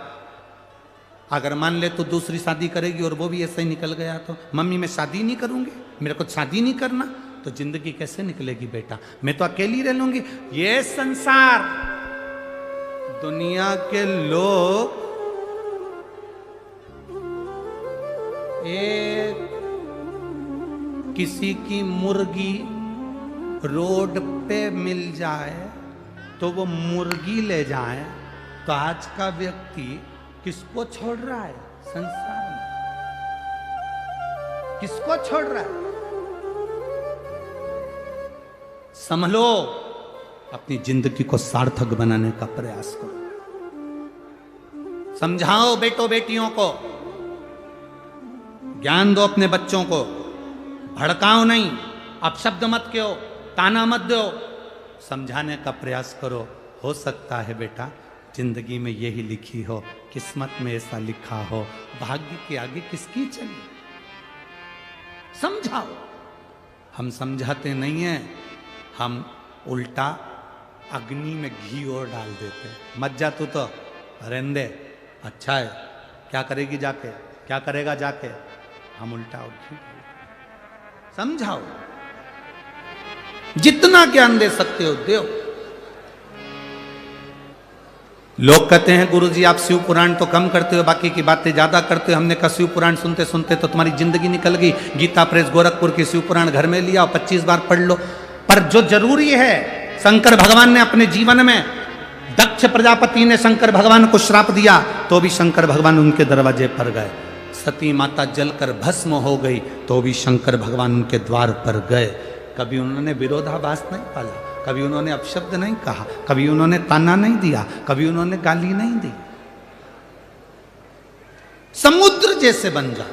अगर मान ले तो दूसरी शादी करेगी और वो भी ऐसे ही निकल गया तो मम्मी मैं शादी नहीं करूंगी, मेरे को शादी नहीं करना, तो जिंदगी कैसे निकलेगी बेटा, मैं तो अकेली रह लूंगी। ये संसार, दुनिया के लोग एक किसी की मुर्गी रोड पे मिल जाए तो वो मुर्गी ले जाए, तो आज का व्यक्ति किसको छोड़ रहा है संसार में? किसको छोड़ रहा है? संभलो, अपनी जिंदगी को सार्थक बनाने का प्रयास करो। समझाओ बेटों बेटियों को, ज्ञान दो अपने बच्चों को, भड़काओ नहीं, अपशब्द मत कहो, ताना मत दो, समझाने का प्रयास करो। हो सकता है बेटा जिंदगी में यही लिखी हो, किस्मत में ऐसा लिखा हो, भाग्य के आगे किसकी चली। समझाओ। हम समझाते नहीं हैं, हम उल्टा अग्नि में घी और डाल देते। मत जा तू तो, रहने दे, अच्छा है, क्या करेगी जाके, क्या करेगा जाके, हम उल्टा और घी। समझाओ, जितना ज्ञान दे सकते हो दो। लोग कहते हैं गुरुजी आप शिव पुराण तो कम करते हो, बाकी की बातें ज्यादा करते हो। हमने कहा शिव पुराण सुनते सुनते तो तुम्हारी जिंदगी निकल गई। गीता प्रेस गोरखपुर की शिव पुराण घर में लिया और 25 बार पढ़ लो। पर जो जरूरी है, शंकर भगवान ने अपने जीवन में, दक्ष प्रजापति ने शंकर भगवान को श्राप दिया तो भी शंकर भगवान उनके दरवाजे पर गए। सती माता जलकर भस्म हो गई तो भी शंकर भगवान उनके द्वार पर गए। कभी उन्होंने विरोधाभास नहीं पाला, कभी उन्होंने अपशब्द नहीं कहा, कभी उन्होंने ताना नहीं दिया, कभी उन्होंने गाली नहीं दी। समुद्र जैसे बन जा।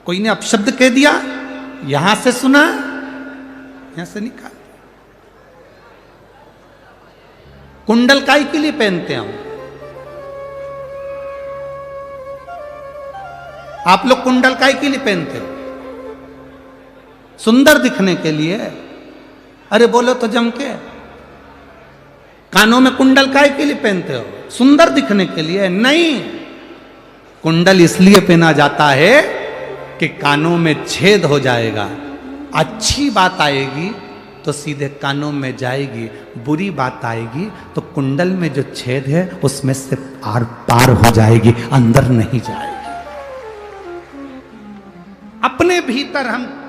कोई ने अपशब्द कह दिया, यहां से सुना, यहां से निकाल। कुंडल काई के लिए पहनते हैं हम? आप लोग कुंडल काई के लिए पहनते हो? सुंदर दिखने के लिए। अरे बोलो तो जम के। कानों में कुंडल काहे के लिए पहनते हो? सुंदर दिखने के लिए नहीं। कुंडल इसलिए पहना जाता है कि कानों में छेद हो जाएगा, अच्छी बात आएगी तो सीधे कानों में जाएगी, बुरी बात आएगी तो कुंडल में जो छेद है उसमें से आर पार हो जाएगी, अंदर नहीं जाएगी। अपने भीतर हम